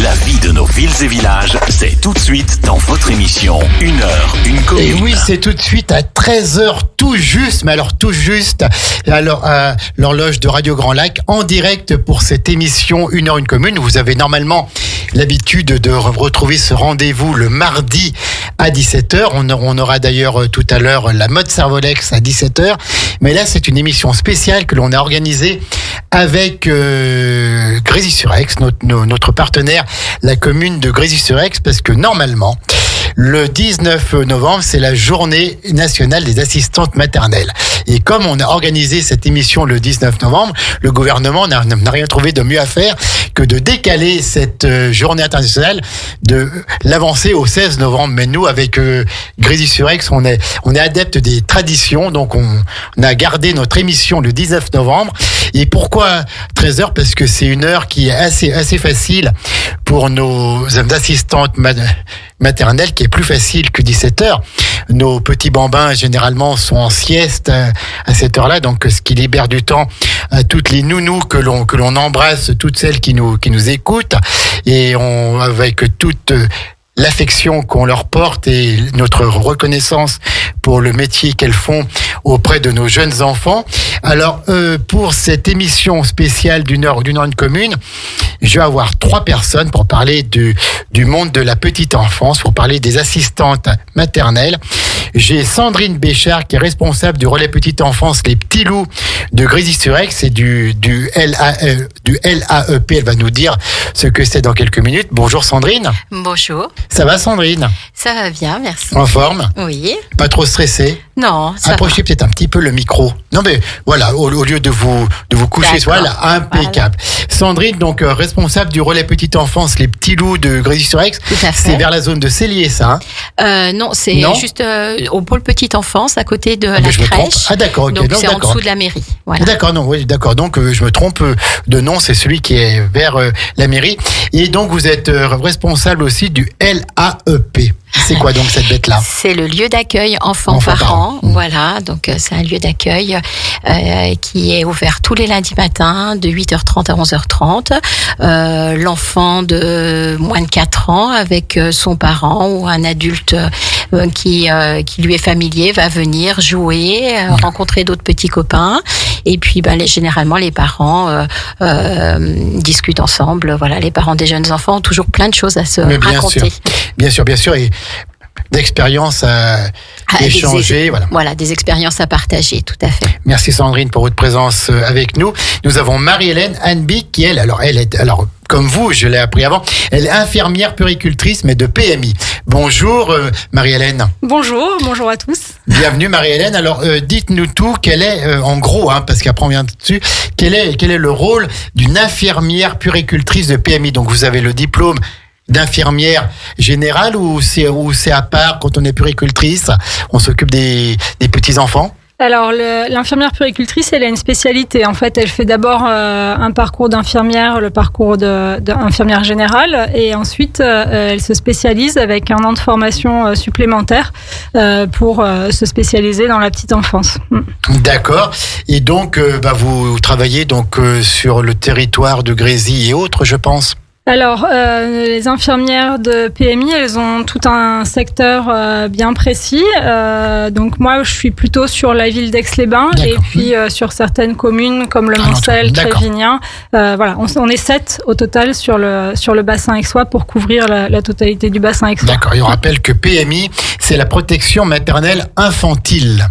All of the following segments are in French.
La vie de nos villes et villages, c'est tout de suite dans votre émission 1 heure, une commune. Et oui, c'est tout de suite à 13h tout juste, mais alors tout juste, alors à l'horloge de Radio Grand Lac, en direct pour cette émission 1 heure, une commune. Vous avez normalement l'habitude de retrouver ce rendez-vous le mardi à 17h. On aura d'ailleurs tout à l'heure la mode Servolex à 17h. Mais là, c'est une émission spéciale que l'on a organisée avec Grésy-sur-Aix, notre partenaire, la commune de Grésy-sur-Aix, parce que normalement, le 19 novembre, c'est la journée nationale des assistantes maternelles. Et comme on a organisé cette émission le 19 novembre, le gouvernement n'a rien trouvé de mieux à faire que de décaler cette journée internationale, de l'avancer au 16 novembre. Mais nous, avec Grésy-sur-Aix, on est adepte des traditions, donc on a gardé notre émission le 19 novembre. Et pourquoi 13h? Parce que c'est une heure qui est assez facile pour nos assistantes maternelles, qui est plus facile que 17h. Nos petits bambins, généralement, sont en sieste à cette heure-là, donc ce qui libère du temps à toutes les nounous que l'on embrasse, toutes celles qui nous écoutent, et avec toute l'affection qu'on leur porte et notre reconnaissance pour le métier qu'elles font auprès de nos jeunes enfants. Alors, pour cette émission spéciale d'une heure, une commune, je vais avoir 3 personnes pour parler du monde de la petite enfance, pour parler des assistantes maternelles. J'ai Sandrine Béchard, qui est responsable du relais petite enfance Les Petits Loups de Grésy-sur-Aix et du LAEP. Elle va nous dire ce que c'est dans quelques minutes. Bonjour Sandrine. Bonjour. Ça va Sandrine? Ça va bien, merci. En forme? Oui. Pas trop stressé? Non, ça Approchez peut-être un petit peu le micro. Non mais voilà, au lieu de vous coucher, voilà, impeccable. Voilà. Sandrine, donc responsable du relais petite enfance Les Petits Loups de Grésy-sur-Aix. Tout à fait. C'est vers la zone de Célier, ça, hein? Non, c'est juste au pôle petite enfance, à côté de la crèche. Ah d'accord, ok. Donc c'est en dessous de la mairie. Voilà. D'accord, non, oui, d'accord. Donc je me trompe de nom, c'est celui qui est vers la mairie. Et donc vous êtes responsable aussi du LAEP. C'est quoi donc cette bête-là? C'est le lieu d'accueil enfants-parents. Voilà, donc c'est un lieu d'accueil qui est ouvert tous les lundis matins de 8h30 à 11h30. L'enfant de moins de 4 ans avec son parent ou un adulte qui lui est familier va venir jouer, rencontrer d'autres petits copains. Et puis généralement les parents discutent ensemble. Voilà, les parents des jeunes enfants ont toujours plein de choses à se raconter. Bien sûr. Et d'expériences à échanger. Voilà, des expériences à partager, tout à fait. Merci Sandrine pour votre présence avec nous. Nous avons Marie-Hélène Hanby qui, elle est, comme vous, je l'ai appris avant, elle est infirmière puéricultrice, mais de PMI. Bonjour Marie-Hélène. Bonjour à tous. Bienvenue Marie-Hélène. Alors dites-nous tout, quel est, en gros, parce qu'après on vient dessus, quel est le rôle d'une infirmière puéricultrice de PMI? Donc vous avez le diplôme d'infirmière générale ou c'est à part quand on est puéricultrice, on s'occupe des petits-enfants? Alors, l'infirmière puéricultrice, elle a une spécialité. En fait, elle fait d'abord un parcours d'infirmière, le parcours d'infirmière générale, et ensuite, elle se spécialise avec 1 an de formation supplémentaire pour se spécialiser dans la petite enfance. D'accord. Et donc, vous travaillez donc sur le territoire de Grésy et autres, je pense. Alors, les infirmières de PMI, elles ont tout un secteur bien précis. Donc moi, je suis plutôt sur la ville d'Aix-les-Bains. D'accord. Et puis sur certaines communes comme le Moncel, Trévinien. Voilà, on est 7 au total sur le bassin aixois pour couvrir la totalité du bassin aixois. D'accord. Et on rappelle que PMI, c'est la protection maternelle infantile.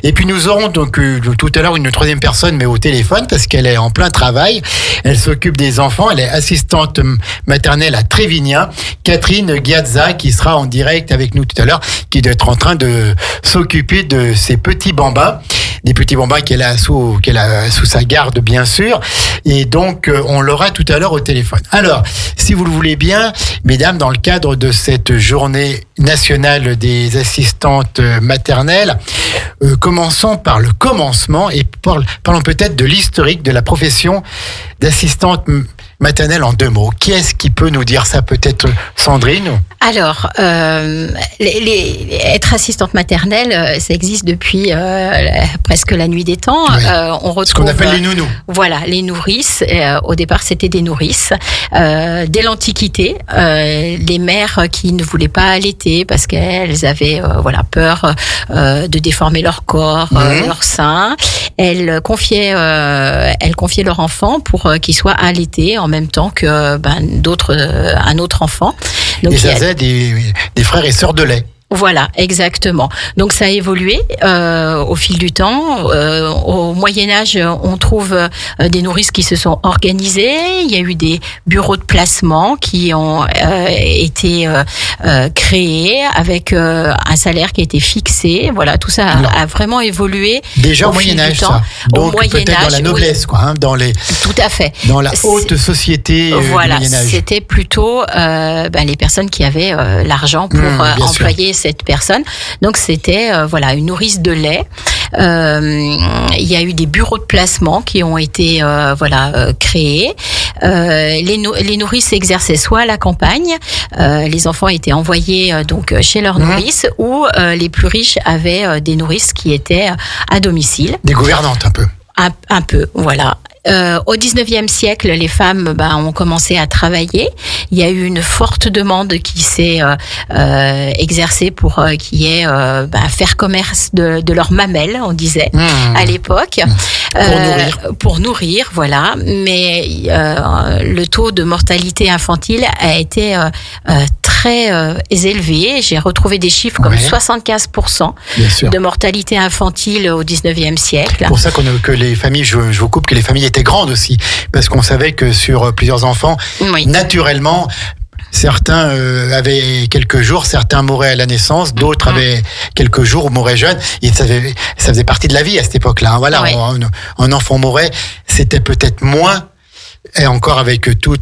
Et puis nous aurons donc tout à l'heure une 3e personne, mais au téléphone, parce qu'elle est en plein travail. Elle s'occupe des enfants. Elle est assistante maternelle à Trévinien, Catherine Giazza, qui sera en direct avec nous tout à l'heure, qui doit être en train de s'occuper de ces petits bambins, des petits bambins qu'elle a sous sa garde, bien sûr. Et donc, on l'aura tout à l'heure au téléphone. Alors, si vous le voulez bien, mesdames, dans le cadre de cette journée nationale des assistantes maternelles, commençons par le commencement et parlons peut-être de l'historique de la profession d'assistante maternelle en 2 mots. Qui est-ce qui peut nous dire ça? Peut-être Sandrine? Alors, être assistante maternelle, ça existe depuis presque la nuit des temps. Oui. On retrouve ce qu'on appelle les nounous. Voilà, les nourrices. Au départ, c'était des nourrices. Dès l'Antiquité, les mères qui ne voulaient pas allaiter parce qu'elles avaient peur de déformer leur corps, leur sein, elles confiaient leur enfant pour qu'il soit allaité en même temps que un autre enfant. Donc, et ça faisait des frères et sœurs de lait. Voilà, exactement. Donc ça a évolué au fil du temps. Au Moyen-Âge, on trouve des nourrices qui se sont organisées. Il y a eu des bureaux de placement qui ont été créés avec un salaire qui a été fixé. Voilà, tout ça a vraiment évolué. Déjà au Moyen-Âge, ça. Donc peut-être dans la noblesse, quoi, dans les. Tout à fait. Dans la haute société du Moyen-Âge. C'était plutôt les personnes qui avaient l'argent pour employer cette personne. Donc c'était une nourrice de lait. Il y a eu des bureaux de placement qui ont été créés. Les nourrices exerçaient soit à la campagne, les enfants étaient envoyés chez leurs nourrices, ou les plus riches avaient des nourrices qui étaient à domicile. Des gouvernantes un peu. Un peu, voilà. Au 19e siècle, les femmes ont commencé à travailler. Il y a eu une forte demande qui s'est exercée pour qu'il y ait faire commerce de leurs mamelles, on disait à l'époque. Pour nourrir, voilà. Mais le taux de mortalité infantile a été très élevé. J'ai retrouvé des chiffres comme 75% de mortalité infantile au 19e siècle. C'est pour ça que les familles, je vous coupe, que les familles étaient grandes aussi, parce qu'on savait que sur plusieurs enfants, naturellement, certains avaient quelques jours, certains mouraient à la naissance, d'autres avaient quelques jours ou mouraient jeunes. Et ça faisait partie de la vie à cette époque-là. Voilà, un enfant mourait, c'était peut-être moins. Et encore avec tous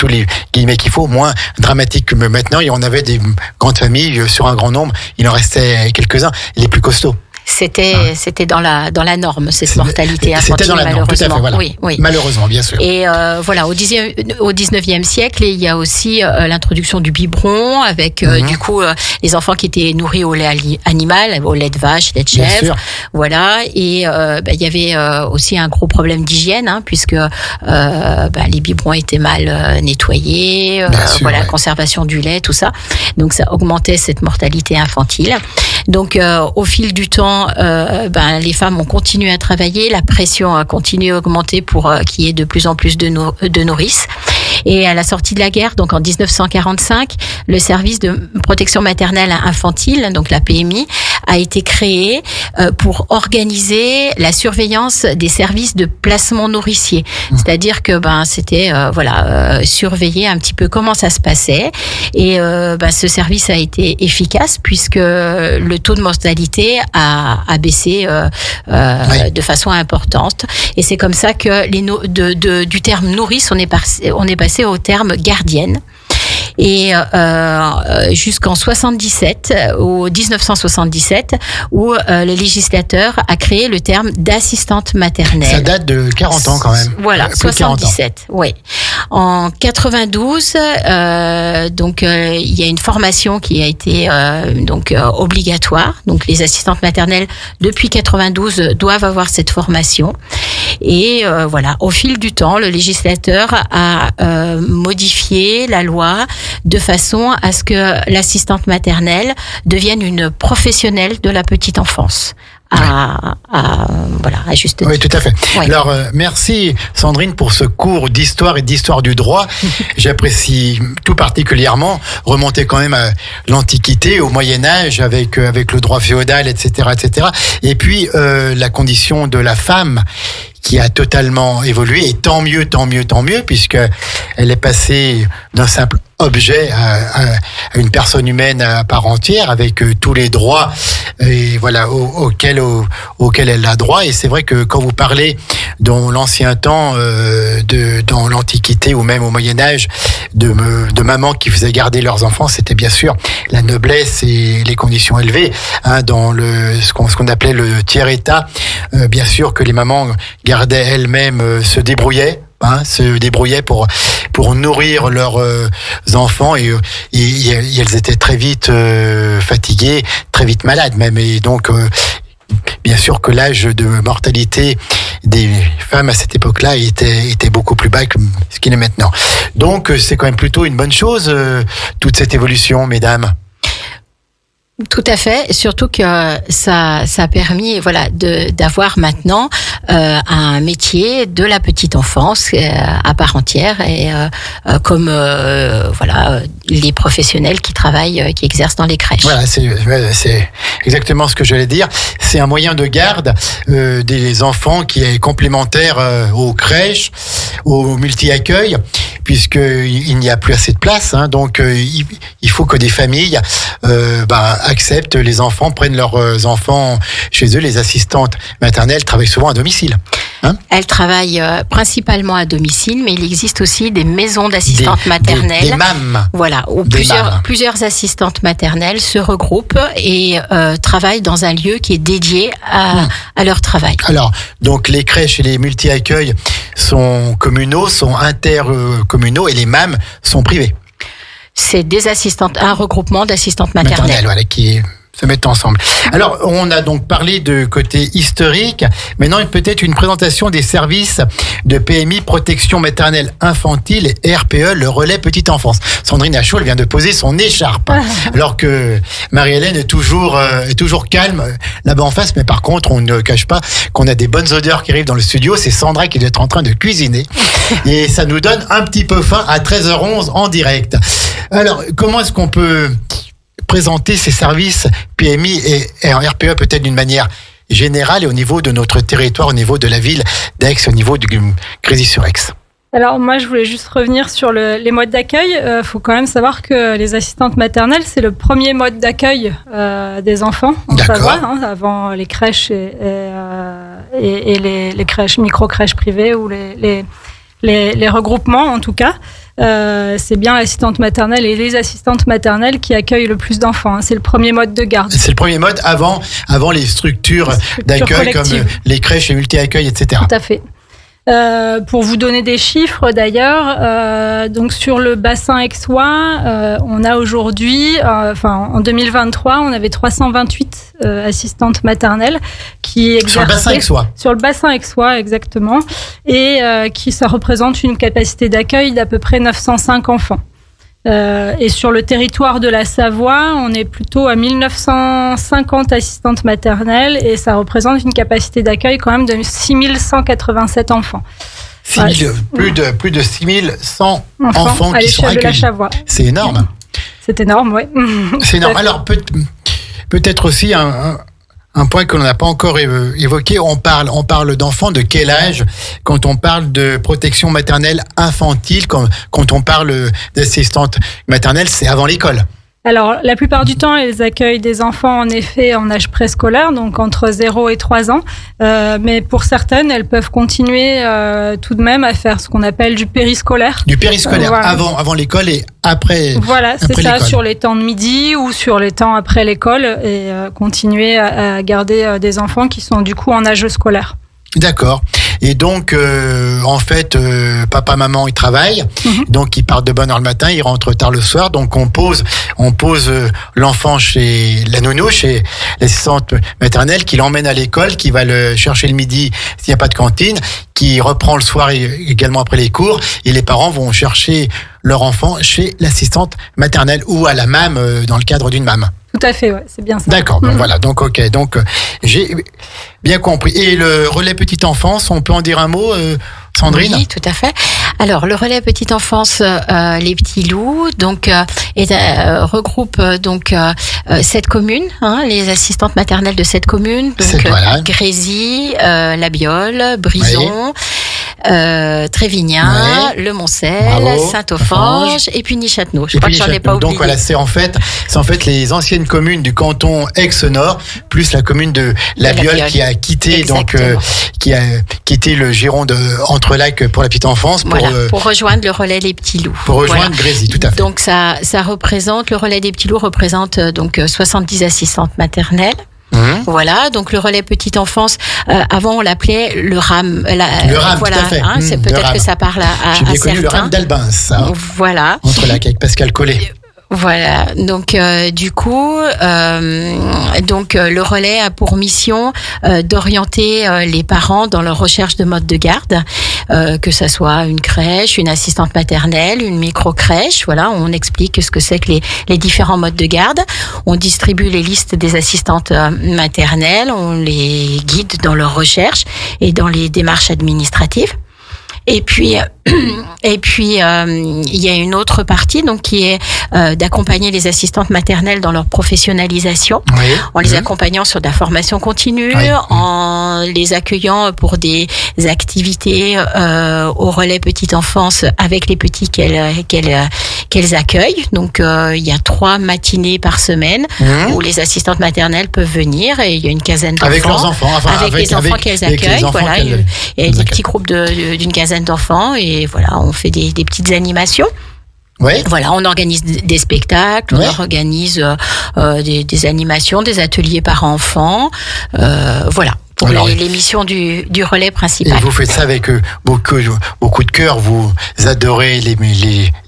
les guillemets qu'il faut, moins dramatique que maintenant. Et on avait des grandes familles sur un grand nombre. Il en restait quelques-uns, les plus costauds. C'était dans la norme, cette mortalité infantile. C'était dans la norme, tout à fait, voilà. Oui. Malheureusement, bien sûr. Et au 19e siècle, il y a aussi l'introduction du biberon, avec du coup les enfants qui étaient nourris au lait animal, au lait de vache, lait de chèvre. Voilà. Et il y avait aussi un gros problème d'hygiène, puisque les biberons étaient mal nettoyés, conservation du lait, tout ça. Donc ça augmentait cette mortalité infantile. Donc au fil du temps, les femmes ont continué à travailler, la pression a continué à augmenter pour qu'il y ait de plus en plus de nourrices. Et à la sortie de la guerre, donc en 1945, le service de protection maternelle infantile, donc la PMI, a été créé pour organiser la surveillance des services de placement nourricier. C'est-à-dire que c'était surveiller un petit peu comment ça se passait. Et ce service a été efficace puisque le taux de mortalité a baissé de façon importante. Et c'est comme ça que du terme nourrice, on est passé au terme gardienne. Et jusqu'en 1977, où le législateur a créé le terme d'assistante maternelle. Ça date de 40 ans quand même. Voilà, 77. Oui. En 92, il y a une formation qui a été obligatoire. Donc les assistantes maternelles depuis 92 doivent avoir cette formation. Et au fil du temps, le législateur a modifié la loi de façon à ce que l'assistante maternelle devienne une professionnelle de la petite enfance. À juste titre. Oui, tout à fait. Oui. Alors, merci Sandrine pour ce cours d'histoire et d'histoire du droit. J'apprécie tout particulièrement remonter quand même à l'Antiquité, au Moyen-Âge, avec le droit féodal, etc., etc. Et puis, la condition de la femme qui a totalement évolué, et tant mieux, puisque elle est passée d'un simple objet à une personne humaine à part entière, avec tous les droits et auxquels elle a droit. Et c'est vrai que quand vous parlez dans l'ancien temps, dans l'Antiquité ou même au Moyen-Âge, de mamans qui faisaient garder leurs enfants, c'était bien sûr la noblesse et les conditions élevées, dans ce qu'on appelait le tiers-état. Bien sûr que les mamans gardaient elles-mêmes, se débrouillaient se débrouillaient pour nourrir leurs enfants et elles étaient très vite fatiguées, très vite malades même. Et donc, bien sûr que l'âge de mortalité des femmes à cette époque-là était beaucoup plus bas que ce qu'il est maintenant. Donc, c'est quand même plutôt une bonne chose, toute cette évolution, mesdames. Tout à fait, surtout que ça a permis d'avoir maintenant un métier de la petite enfance à part entière et comme les professionnels qui travaillent, qui exercent dans les crèches. Voilà, c'est exactement ce que j'allais dire. C'est un moyen de garde des enfants qui est complémentaire aux crèches, aux multi-accueils, puisqu'il n'y a plus assez de place. Donc il faut que des familles acceptent les enfants, prennent leurs enfants chez eux. Les assistantes maternelles travaillent souvent à domicile. Elles travaillent principalement à domicile, mais il existe aussi des maisons d'assistantes maternelles. Des MAM. Voilà, où plusieurs assistantes maternelles se regroupent et travaillent dans un lieu qui est dédié à leur travail. Alors, donc les crèches et les multi-accueils sont communaux, sont intercommunaux et les MAM sont privés. C'est un regroupement d'assistantes maternelles. Voilà, qui se mettent ensemble. Alors, on a donc parlé de côté historique. Maintenant, peut-être une présentation des services de PMI, protection maternelle infantile et RPE, le relais petite enfance. Sandrine Achaud, elle vient de poser son écharpe, alors que Marie-Hélène est toujours calme là-bas en face. Mais par contre, on ne cache pas qu'on a des bonnes odeurs qui arrivent dans le studio. C'est Sandra qui doit être en train de cuisiner. Et ça nous donne un petit peu faim à 13h11 en direct. Alors, comment est-ce qu'on peut présenter ces services PMI et RPE peut-être d'une manière générale et au niveau de notre territoire, au niveau de la ville d'Aix, au niveau du Grésy-sur-Aix? Alors moi, je voulais juste revenir sur les modes d'accueil. Faut quand même savoir que les assistantes maternelles, c'est le premier mode d'accueil des enfants en Savoie, avant les crèches et les crèches, micro-crèches privées ou les regroupements en tout cas. C'est bien l'assistante maternelle et les assistantes maternelles qui accueillent le plus d'enfants. C'est le premier mode de garde. C'est le premier mode avant les structures d'accueil comme les crèches et multi-accueil, etc. Tout à fait. Pour vous donner des chiffres d'ailleurs, donc sur le bassin aixois, on a aujourd'hui, en 2023, on avait 328 assistantes maternelles qui exerçaient... Sur le bassin aixois. Sur le bassin aixois, exactement. Et ça représente une capacité d'accueil d'à peu près 905 enfants. Et sur le territoire de la Savoie, on est plutôt à 1950 assistantes maternelles et ça représente une capacité d'accueil quand même de 6187 enfants. Plus de 6100 enfants qui sont accueillis. C'est énorme. C'est énorme, oui. C'est énorme. Alors peut-être aussi un point que l'on n'a pas encore évoqué, on parle d'enfants de quel âge quand on parle de protection maternelle infantile, quand on parle d'assistante maternelle, c'est avant l'école? Alors, la plupart du temps, elles accueillent des enfants, en effet, en âge préscolaire, donc entre 0 et 3 ans. Mais pour certaines, elles peuvent continuer tout de même à faire ce qu'on appelle du périscolaire. Du périscolaire, voilà. Avant l'école et après l'école. Voilà, c'est ça, sur les temps de midi ou sur les temps après l'école, et continuer à garder des enfants qui sont du coup en âge scolaire. D'accord. Et donc, en fait, papa, maman, ils travaillent. Donc, ils partent de bonne heure le matin, ils rentrent tard le soir. Donc, on pose l'enfant chez la nounou, chez l'assistante maternelle, qui l'emmène à l'école, qui va le chercher le midi s'il n'y a pas de cantine, qui reprend le soir également après les cours. Et les parents vont chercher leur enfant chez l'assistante maternelle ou à la MAM dans le cadre d'une MAM. Tout à fait, ouais, c'est bien ça. D'accord, donc voilà, donc ok, donc j'ai bien compris. Et le relais petite enfance, on peut en dire un mot, Sandrine? Oui, tout à fait. Alors le relais petite enfance, les petits loups, donc regroupe donc 7 communes, les assistantes maternelles de 7 communes, donc Grésy, La Biole, Brison. Trévignan, Le Moncel, Saint-Offenge et puis Nichâteau. Je crois que j'en ai pas oublié. Donc voilà, c'est en fait les anciennes communes du canton Aix-Nord plus la commune de La Biole qui a quitté qui a quitté le giron de Entrelacs pour la petite enfance pour rejoindre le relais des petits loups. Pour rejoindre Grésy, tout à fait. Donc ça représente le relais des petits loups représente donc 70 assistantes maternelles. Voilà, donc le relais petite enfance, avant on l'appelait le RAM. Le RAM, voilà, tout à fait. C'est peut-être que ça parle à J'ai bien certains. connu le RAM d'Albin, ça. Voilà. Entre lacs avec Pascal Collet. Voilà, donc du coup, le relais a pour mission d'orienter les parents dans leur recherche de mode de garde, que ça soit une crèche, une assistante maternelle, une micro-crèche. Voilà, on explique ce que c'est que les différents modes de garde. On distribue les listes des assistantes maternelles, on les guide dans leur recherche et dans les démarches administratives. Et puis, il y a une autre partie donc qui est d'accompagner les assistantes maternelles dans leur professionnalisation, en les accompagnant sur de la formation continue, en les accueillant pour des activités au relais petite enfance avec les petits qu'elles accueillent. Donc, il y a 3 matinées par semaine où les assistantes maternelles peuvent venir et il y a une quinzaine d'enfants. Avec leurs enfants, avec les enfants qu'elles accueillent. Voilà, il y a des petits groupes d'une quinzaine d'enfants et voilà, on fait des petites animations. Ouais. Voilà, on organise des spectacles, on organise des animations, des ateliers par enfants, voilà. Pour les missions du relais principal. Et vous faites ça avec beaucoup de cœur. Vous adorez les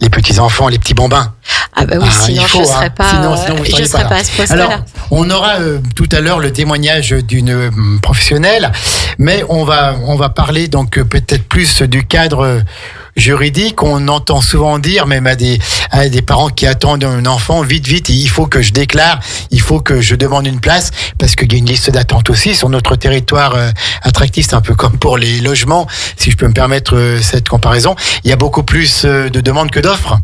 petits enfants, les petits bambins. Ah bah oui, sinon je ne serais pas. Sinon vous je serais pas à ce poste-là. Alors, on aura tout à l'heure le témoignage d'une professionnelle, mais on va parler donc peut-être plus du cadre juridique. On entend souvent dire, même à des parents qui attendent un enfant, vite, il faut que je déclare, il faut que je demande une place, parce qu'il y a une liste d'attente aussi sur notre territoire attractif. C'est un peu comme pour les logements, si je peux me permettre cette comparaison. Il y a beaucoup plus de demandes que d'offres.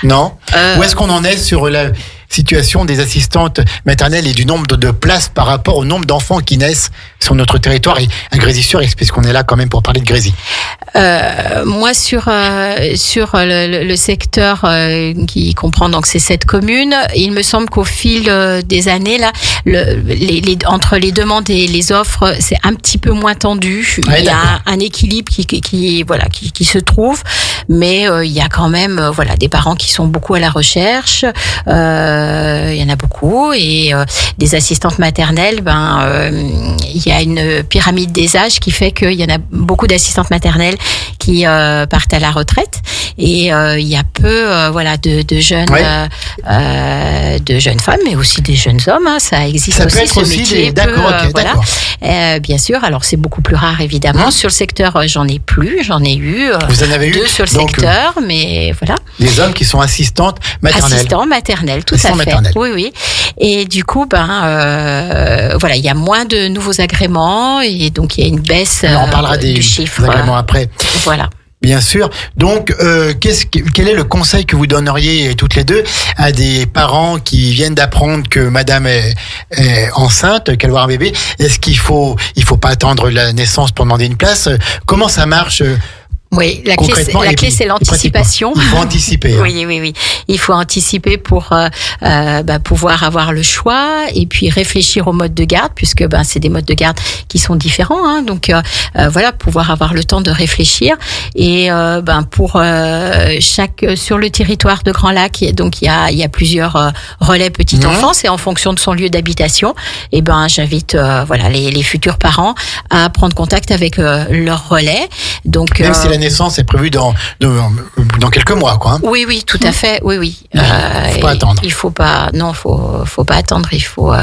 Non. Où est-ce qu'on en est sur la situation des assistantes maternelles et du nombre de places par rapport au nombre d'enfants qui naissent sur notre territoire et à Grésy-sur-Aix, puisqu'on est là quand même pour parler de Grésy. Moi, sur le secteur qui comprend donc ces 7 communes, il me semble qu'au fil des années, là, entre les demandes et les offres, c'est un petit peu moins tendu. Il y a un équilibre qui se trouve, mais il y a quand même des parents qui sont beaucoup à la recherche. Il y en a beaucoup et des assistantes maternelles. Il y a une pyramide des âges qui fait qu'il y en a beaucoup d'assistantes maternelles qui partent à la retraite et il y a peu de jeunes femmes, mais aussi des jeunes hommes. Hein, ça existe ça aussi. Peut être ce aussi métier d'accord. Bien sûr. Alors c'est beaucoup plus rare évidemment. Sur le secteur, j'en ai eu. Vous en avez 2 sur le secteur, mais voilà. Des hommes qui sont assistantes maternelles. Assistants maternels, tout à fait. Oui. Et du coup, il y a moins de nouveaux agréments et donc il y a une baisse on parlera des chiffre. Agréments après. Voilà. Bien sûr. Donc, quel est le conseil que vous donneriez toutes les deux à des parents qui viennent d'apprendre que madame est enceinte, qu'elle va avoir un bébé? Est-ce qu'il faut pas attendre la naissance pour demander une place? Comment ça marche? Oui, la clé c'est l'anticipation. Il faut anticiper. Oui. Il faut anticiper pour pouvoir avoir le choix et puis réfléchir au mode de garde, puisque c'est des modes de garde qui sont différents. Hein, donc pouvoir avoir le temps de réfléchir et pour sur le territoire de Grand Lac, donc il y a plusieurs relais petite enfance et en fonction de son lieu d'habitation, et j'invite les futurs parents à prendre contact avec leur relais. Donc même si la naissance est prévue dans quelques mois, quoi. Hein. Oui, tout à fait. Oui. Il faut pas attendre. Il faut pas attendre. Il faut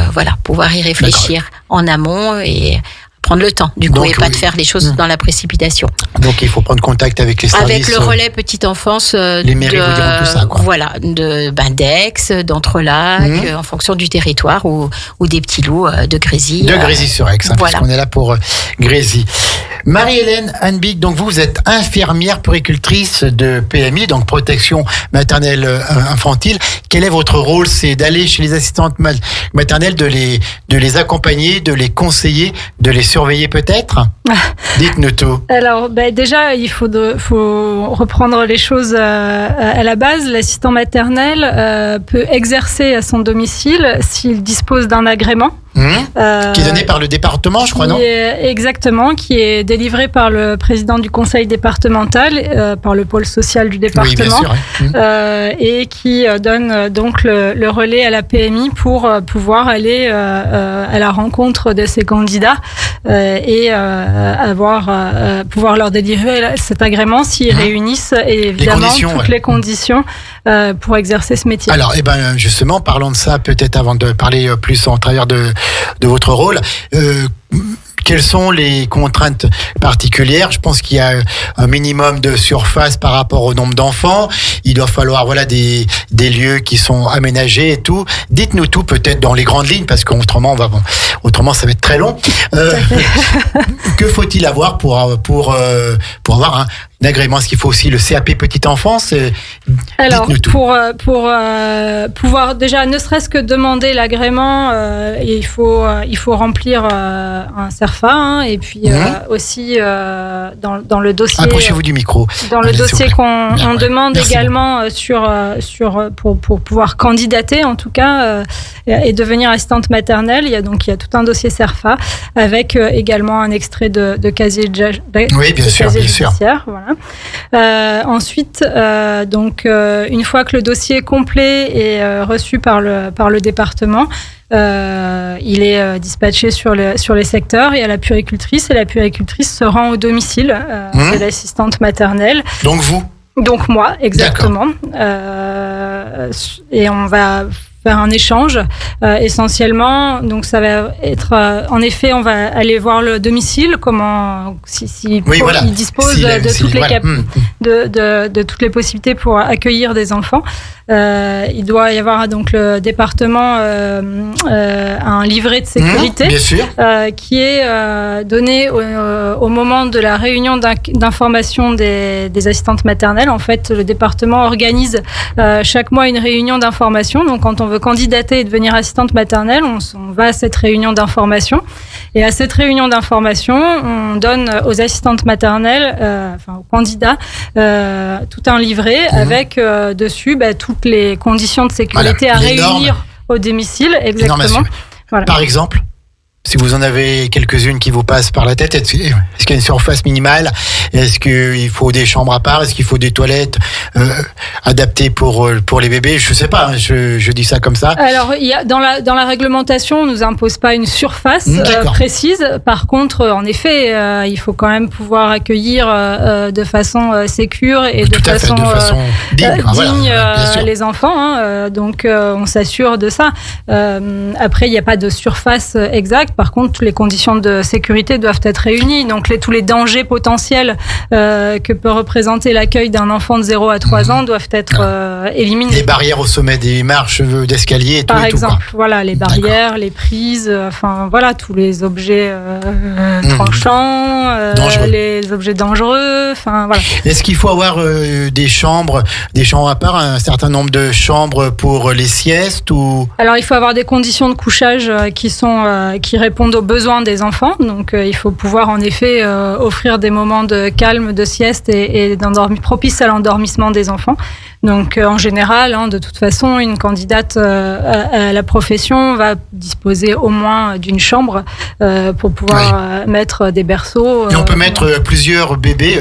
pouvoir y réfléchir en amont et prendre le temps, pas de faire les choses dans la précipitation. Donc il faut prendre contact avec les services. Avec le relais petite enfance. Les mairies vous diront tout ça, quoi. Voilà, d'Aix, d'Entrelacs, en fonction du territoire ou des petits loups de Grésy. De Grésy-sur-Aix, puisqu'on est là pour Grésy. Marie-Hélène Hanbig, donc vous êtes infirmière puéricultrice de PMI, donc protection maternelle infantile. Quel est votre rôle? C'est d'aller chez les assistantes maternelles, de les accompagner, de les conseiller, de les surveiller peut-être? Dites-nous tout. Alors déjà, il faut reprendre les choses à la base. L'assistant maternel peut exercer à son domicile s'il dispose d'un agrément. Qui est donné par le département, je crois, non ? Exactement, qui est délivré par le président du conseil départemental, par le pôle social du département, oui, bien sûr, et qui donne donc le relais à la PMI pour pouvoir aller à la rencontre de ces candidats et pouvoir leur délivrer cet agrément s'ils réunissent évidemment toutes les conditions pour exercer ce métier. Alors, justement, parlons de ça peut-être avant de parler plus en travers de votre rôle. Quelles sont les contraintes particulières ? Je pense qu'il y a un minimum de surface par rapport au nombre d'enfants. Il doit falloir des lieux qui sont aménagés et tout. Dites-nous tout peut-être dans les grandes lignes parce qu'autrement ça va être très long. Que faut-il avoir pour avoir un agrément ? Est-ce qu'il faut aussi le CAP petite enfance ? Alors pour pouvoir déjà ne serait-ce que demander l'agrément, il faut remplir un CERFA et puis aussi dans le dossier. Approchez-vous du micro. Dans le dossier qu'on demande également pour pouvoir candidater en tout cas et devenir assistante maternelle. Il y a tout un dossier CERFA avec également un extrait de casier judiciaire. Voilà. Ensuite, une fois que le dossier est complet et reçu par le département, il est dispatché sur les secteurs. Il y a la puéricultrice et la puéricultrice se rend au domicile de l'assistante maternelle. Donc vous ? Donc moi, exactement. Et on va faire un échange essentiellement. Donc ça va être en effet, on va aller voir le domicile, comment il dispose de toutes les possibilités pour accueillir des enfants. Il doit y avoir donc le département un livret de sécurité qui est donné au moment de la réunion d'information des assistantes maternelles. En fait, le département organise chaque mois une réunion d'information. Donc, quand on veut candidater et devenir assistante maternelle, on va à cette réunion d'information. Et à cette réunion d'information, on donne aux assistantes maternelles, aux candidats, tout un livret avec dessus toutes les conditions de sécurité à réunir au domicile. Exactement. Voilà. Par exemple, si vous en avez quelques-unes qui vous passent par la tête, est-ce qu'il y a une surface minimale ? Est-ce qu'il faut des chambres à part ? Est-ce qu'il faut des toilettes adaptées pour les bébés ? Je sais pas, je dis ça comme ça. Alors, il y a dans la réglementation, on nous impose pas une surface précise. Par contre, en effet, il faut quand même pouvoir accueillir de façon sécure et de façon digne les enfants. Donc, on s'assure de ça. Après, il n'y a pas de surface exacte. Par contre, les conditions de sécurité doivent être réunies. Donc, tous les dangers potentiels que peut représenter l'accueil d'un enfant de 0 à 3 ans doivent être éliminés. Les barrières au sommet des marches d'escalier et tout. Par exemple, les barrières, les prises, tous les objets tranchants, les objets dangereux. Est-ce qu'il faut avoir des chambres à part, un certain nombre de chambres pour les siestes ou... Alors, il faut avoir des conditions de couchage qui répondent aux besoins des enfants. Donc, il faut pouvoir en effet offrir des moments de calme, de sieste et propices à l'endormissement des enfants. Donc, en général, de toute façon, une candidate à la profession va disposer au moins d'une chambre pour pouvoir mettre des berceaux. Et on peut mettre plusieurs bébés,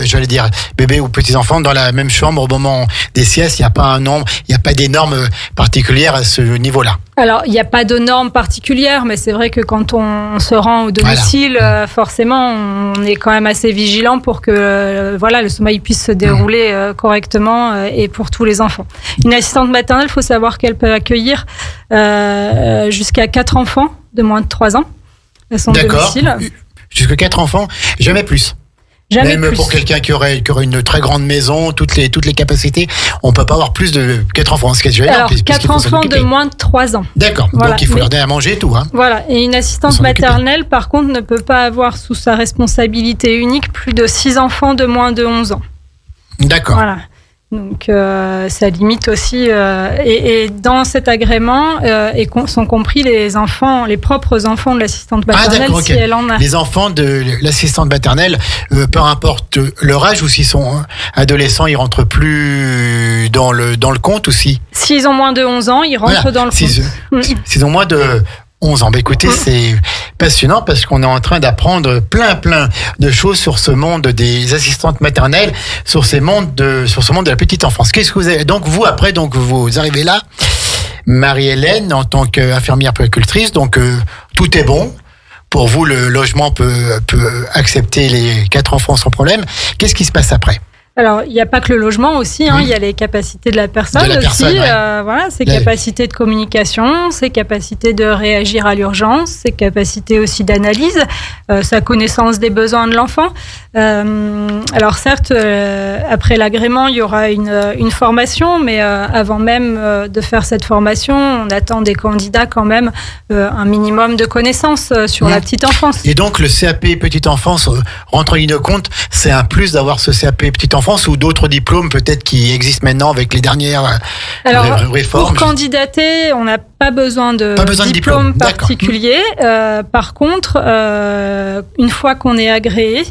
bébés ou petits-enfants, dans la même chambre au moment des siestes. Il n'y a pas des normes particulières à ce niveau-là. Alors, il n'y a pas de normes particulières, mais c'est vrai que quand on se rend au domicile, forcément, on est quand même assez vigilant pour que le sommeil puisse se dérouler correctement et pour tous les enfants. Une assistante maternelle, il faut savoir qu'elle peut accueillir jusqu'à 4 enfants de moins de 3 ans à son domicile. Jusqu'à 4 enfants, jamais plus. Même pour quelqu'un qui aurait une très grande maison, toutes les capacités, on ne peut pas avoir plus de 4 enfants. Alors, 4 enfants de moins de 3 ans. D'accord, donc il faut leur donner à manger et tout. Voilà, et une assistante maternelle, par contre, ne peut pas avoir sous sa responsabilité unique plus de 6 enfants de moins de 11 ans. D'accord. Voilà. Donc, ça limite aussi. Et dans cet agrément, sont compris les propres enfants de l'assistante maternelle, si elle en a. Les enfants de l'assistante maternelle, peu importe leur âge, ou s'ils sont adolescents, ils rentrent plus dans le compte aussi. S'ils ont moins de 11 ans, ils rentrent dans le compte. S'ils ont moins de 11 ans. Bah, écoutez, c'est passionnant parce qu'on est en train d'apprendre plein de choses sur ce monde des assistantes maternelles, sur ce monde de la petite enfance. Qu'est-ce que vous avez? Donc vous, après, vous arrivez là, Marie-Hélène, en tant qu'infirmière puéricultrice, donc tout est bon. Pour vous, le logement peut accepter les 4 enfants sans problème. Qu'est-ce qui se passe après? Alors, il n'y a pas que le logement aussi, il y a les capacités de la personne voilà, ses capacités de communication, ses capacités de réagir à l'urgence, ses capacités aussi d'analyse, sa connaissance des besoins de l'enfant. Alors certes, après l'agrément, il y aura une formation, mais avant même de faire cette formation, on attend des candidats quand même un minimum de connaissances sur la petite enfance. Et donc le CAP petite enfance rentre en ligne de compte, c'est un plus d'avoir ce CAP petite enfance ou d'autres diplômes peut-être qui existent maintenant avec les dernières réformes. Pour candidater, on n'a pas besoin de diplôme particulier. Par contre, une fois qu'on est agréé,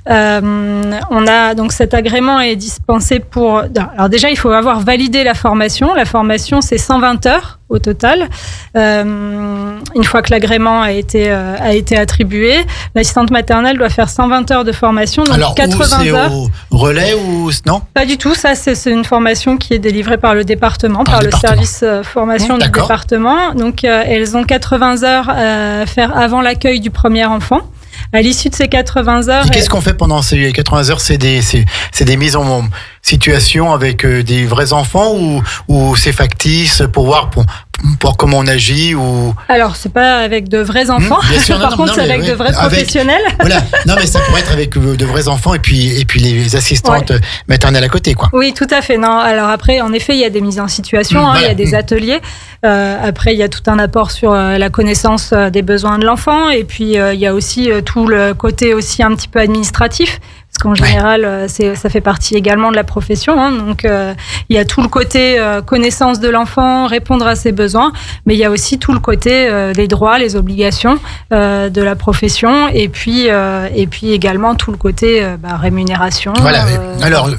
on a donc cet agrément est dispensé pour. Alors déjà, il faut avoir validé la formation. La formation, c'est 120 heures au total. Une fois que l'agrément a été attribué, l'assistante maternelle doit faire 120 heures de formation. Donc alors, 80 heures. Au relais ou non? Pas du tout. Ça, c'est une formation qui est délivrée par le département, par le service formation du département. Donc, elles ont 80 heures à faire avant l'accueil du premier enfant. À l'issue de ces 80 heures... Et qu'est-ce qu'on fait pendant ces 80 heures? C'est des mises en situation avec des vrais enfants ou c'est factice pour voir pour comment on agit ou... Alors, c'est pas avec de vrais enfants. Bien sûr, Par contre, c'est avec de vrais professionnels. Voilà. Non, mais ça pourrait être avec de vrais enfants et puis les assistantes maternelles à côté, quoi. Oui, tout à fait. Non, alors après, en effet, il y a des mises en situation, il y a des ateliers. Après, il y a tout un apport sur la connaissance des besoins de l'enfant et puis il y a aussi tout le côté aussi un petit peu administratif. Parce qu'en général, ça fait partie également de la profession. Donc, il y a tout le côté connaissance de l'enfant, répondre à ses besoins, mais il y a aussi tout le côté les droits, les obligations de la profession, et puis également tout le côté rémunération. Voilà. Alors,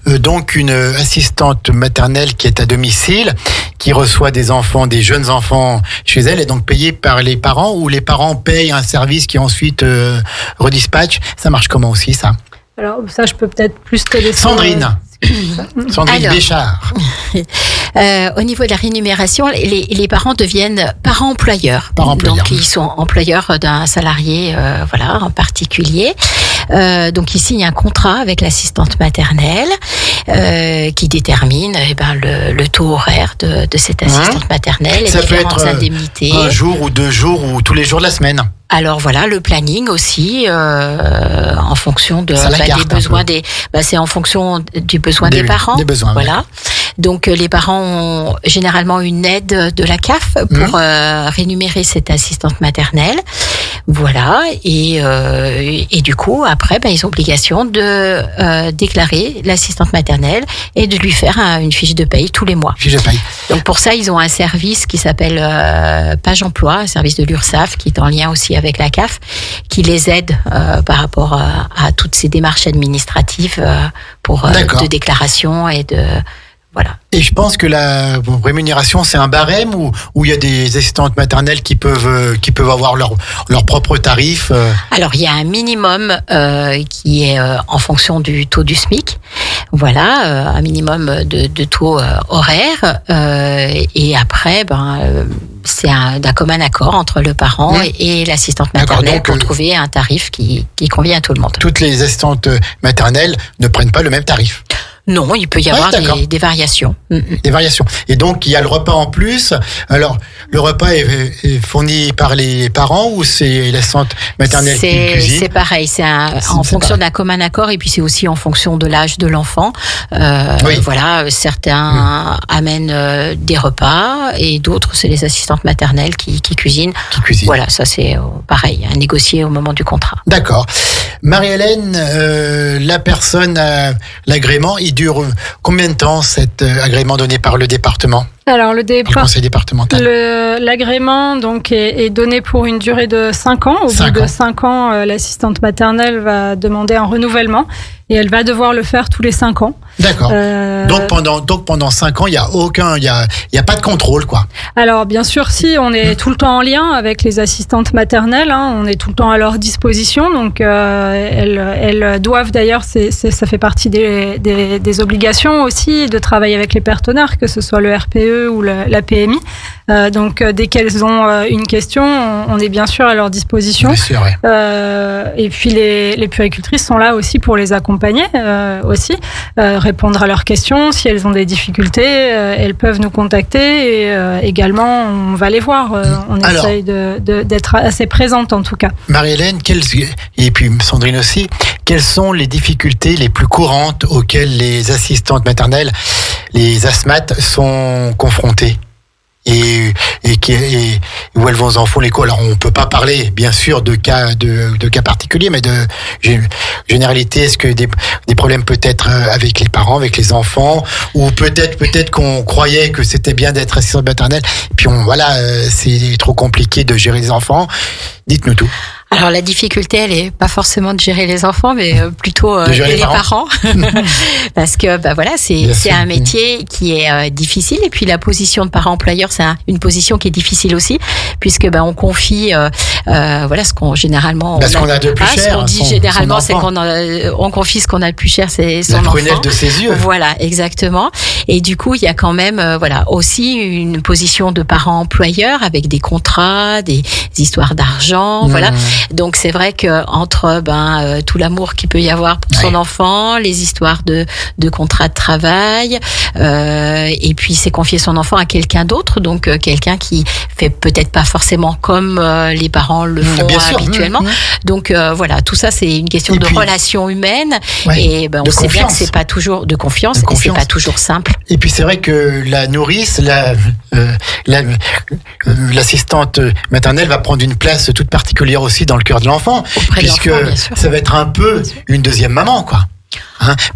donc une assistante maternelle qui est à domicile, qui reçoit des enfants, des jeunes enfants chez elle, est donc payée par les parents ou les parents payent un service qui ensuite redispatche. Ça marche comment aussi, ça? Alors ça, je peux peut-être plus te laisser... Sandrine Béchard. Au niveau de la rémunération, les parents deviennent parents-employeurs. Donc ils sont employeurs d'un salarié, en particulier. Donc ils signent un contrat avec l'assistante maternelle qui détermine le taux horaire de cette assistante maternelle et ça différentes indemnités. Un jour ou 2 jours ou tous les jours de la semaine. Alors voilà, le planning aussi, en fonction des besoins c'est en fonction du besoin des parents. Des besoins, voilà. Donc les parents ont généralement une aide de la CAF pour rémunérer cette assistante maternelle. Voilà. Et du coup, après, ils ont obligation de déclarer l'assistante maternelle et de lui faire une fiche de paye tous les mois. Fiche de paye. Donc pour ça, ils ont un service qui s'appelle Page Emploi, un service de l'URSSAF qui est en lien aussi avec la CAF, qui les aide par rapport à toutes ces démarches administratives de déclaration et de... Voilà. Et je pense que la rémunération, c'est un barème où il y a des assistantes maternelles qui peuvent avoir leur propre tarif. Alors, il y a un minimum qui est en fonction du taux du SMIC. Voilà, un minimum de taux horaire. Et après, c'est d'un commun accord entre le parent et l'assistante maternelle pour trouver un tarif qui convient à tout le monde. Toutes les assistantes maternelles ne prennent pas le même tarif. Non, il peut y avoir des variations. Des variations. Et donc, il y a le repas en plus. Alors, le repas est fourni par les parents ou c'est l'assistante maternelle qui cuisine? C'est pareil. C'est en fonction d'un commun accord et puis c'est aussi en fonction de l'âge de l'enfant. Voilà, certains amènent des repas et d'autres, c'est les assistantes maternelles qui cuisinent. Voilà, ça c'est pareil, à négocier au moment du contrat. D'accord. Marie-Hélène, la personne à l'agrément, il dure combien de temps cet agrément donné par le département? Alors le conseil départemental. L'agrément donc est donné pour une durée de 5 ans. Au bout de 5 ans, l'assistante maternelle va demander un renouvellement et elle va devoir le faire tous les 5 ans. D'accord. Donc pendant 5 ans, il y a pas de contrôle, quoi. Alors bien sûr, si on est tout le temps en lien avec les assistantes maternelles, on est tout le temps à leur disposition. Donc elles doivent d'ailleurs, ça fait partie des obligations aussi de travailler avec les partenaires, que ce soit le RPE ou la PMI. Donc dès qu'elles ont une question, on est bien sûr à leur disposition. Bien sûr, ouais. Et puis les puéricultrices sont là aussi pour les accompagner aussi, répondre à leurs questions. Si elles ont des difficultés, elles peuvent nous contacter et également on va les voir. On essaye d'être assez présente en tout cas. Marie-Hélène, et puis Sandrine aussi, quelles sont les difficultés les plus courantes auxquelles les assistantes maternelles, les ASMAT, sont confrontées? Et où elles vont en font l'écho. Alors on peut pas parler bien sûr de cas particuliers, mais de généralité. Est-ce que des problèmes peut-être avec les parents, avec les enfants, ou peut-être qu'on croyait que c'était bien d'être assistante maternelle, puis c'est trop compliqué de gérer les enfants. Dites-nous tout. Alors la difficulté, elle est pas forcément de gérer les enfants, mais plutôt les parents, parce que c'est un métier qui est difficile, et puis la position de parent-employeur, c'est une position qui est difficile aussi, puisque on confie ce qu'on généralement ce qu'on a de plus cher. Ce qu'on dit généralement, c'est qu'on confie ce qu'on a de plus cher, c'est son enfant. La prunelle de ses yeux. Voilà, exactement. Et du coup, il y a quand même aussi une position de parent-employeur avec des contrats, des histoires d'argent, voilà. Donc c'est vrai que entre tout l'amour qu'il peut y avoir pour son enfant, les histoires de contrat de travail, et puis c'est confier son enfant à quelqu'un d'autre, donc quelqu'un qui fait peut-être pas forcément comme les parents le font habituellement. Donc tout ça c'est une question de relation humaine, et on sait bien que c'est pas toujours de confiance, et c'est pas toujours simple. Et puis c'est vrai que la nourrice, l'assistante maternelle va prendre une place toute particulière aussi dans le cœur de l'enfant, puisque ça va être un peu une deuxième maman, quoi.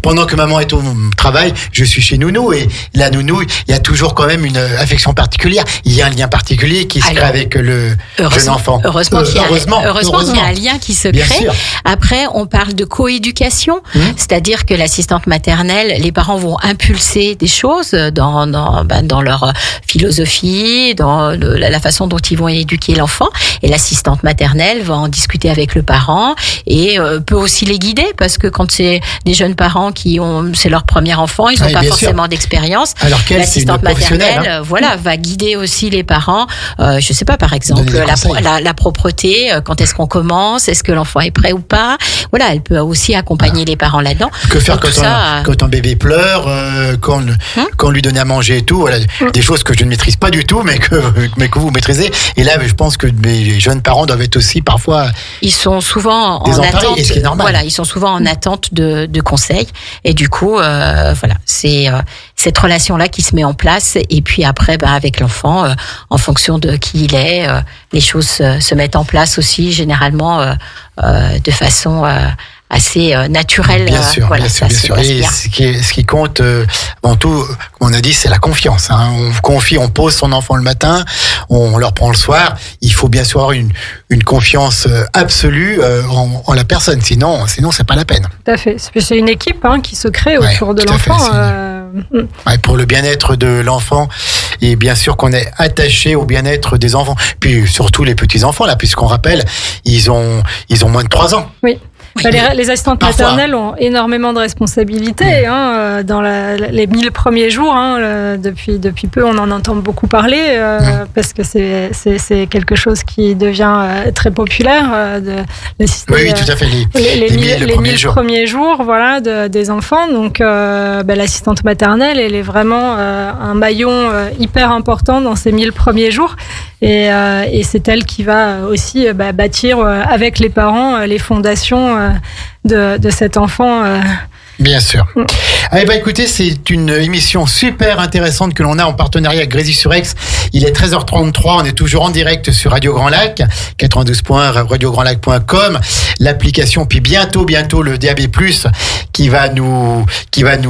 Pendant que maman est au travail, je suis chez nounou, et la nounou, il y a toujours quand même une affection particulière. Il y a un lien particulier qui se crée avec le jeune enfant. Heureusement qu'il y a un lien qui se crée. Après, on parle de coéducation, c'est-à-dire que l'assistante maternelle, les parents vont impulser des choses dans leur philosophie, dans la façon dont ils vont éduquer l'enfant, et l'assistante maternelle va en discuter avec le parent et peut aussi les guider, parce que quand c'est des jeunes parents c'est leur premier enfant, ils n'ont pas forcément d'expérience. Alors qu'elle, l'assistante maternelle, va guider aussi les parents. Je sais pas, par exemple, la propreté, quand est-ce qu'on commence, est-ce que l'enfant est prêt ou pas. Voilà, elle peut aussi accompagner les parents là-dedans. Que faire quand un bébé pleure, quand lui donner à manger et tout. Voilà, des choses que je ne maîtrise pas du tout, mais que vous maîtrisez. Et là, je pense que les jeunes parents doivent être aussi parfois. Ils sont souvent en attente. Et ce qui est normal. Voilà, ils sont souvent en attente de conseils, et du coup c'est cette relation-là qui se met en place, et puis après avec l'enfant, en fonction de qui il est, les choses se mettent en place aussi généralement de façon assez naturelle. Bien sûr. Et ce qui compte avant tout, comme on a dit, c'est la confiance. On pose son enfant le matin, on leur prend le soir. Il faut bien sûr avoir une confiance absolue en la personne. Sinon, c'est pas la peine. Tout à fait. C'est une équipe qui se crée autour de l'enfant. Pour le bien-être de l'enfant, et bien sûr qu'on est attaché au bien-être des enfants. Puis surtout les petits-enfants, là, puisqu'on rappelle, ils ont moins de 3 ans. Oui. Les assistantes maternelles ont énormément de responsabilités dans les 1000 premiers jours. Depuis peu, on en entend beaucoup parler parce que c'est quelque chose qui devient très populaire. Oui, tout à fait. Les 1000 premiers jours, des enfants. Donc, l'assistante maternelle, elle est vraiment un maillon hyper important dans ces 1000 premiers jours. Et c'est elle qui va aussi bâtir avec les parents les fondations de cet enfant. Bien sûr. Écoutez, c'est une émission super intéressante que l'on a en partenariat avec Grésy-sur-Aix. Il est 13h33, on est toujours en direct sur Radio Grand Lac, 92.1, radiograndlac.com, l'application, puis bientôt le DAB+, qui va nous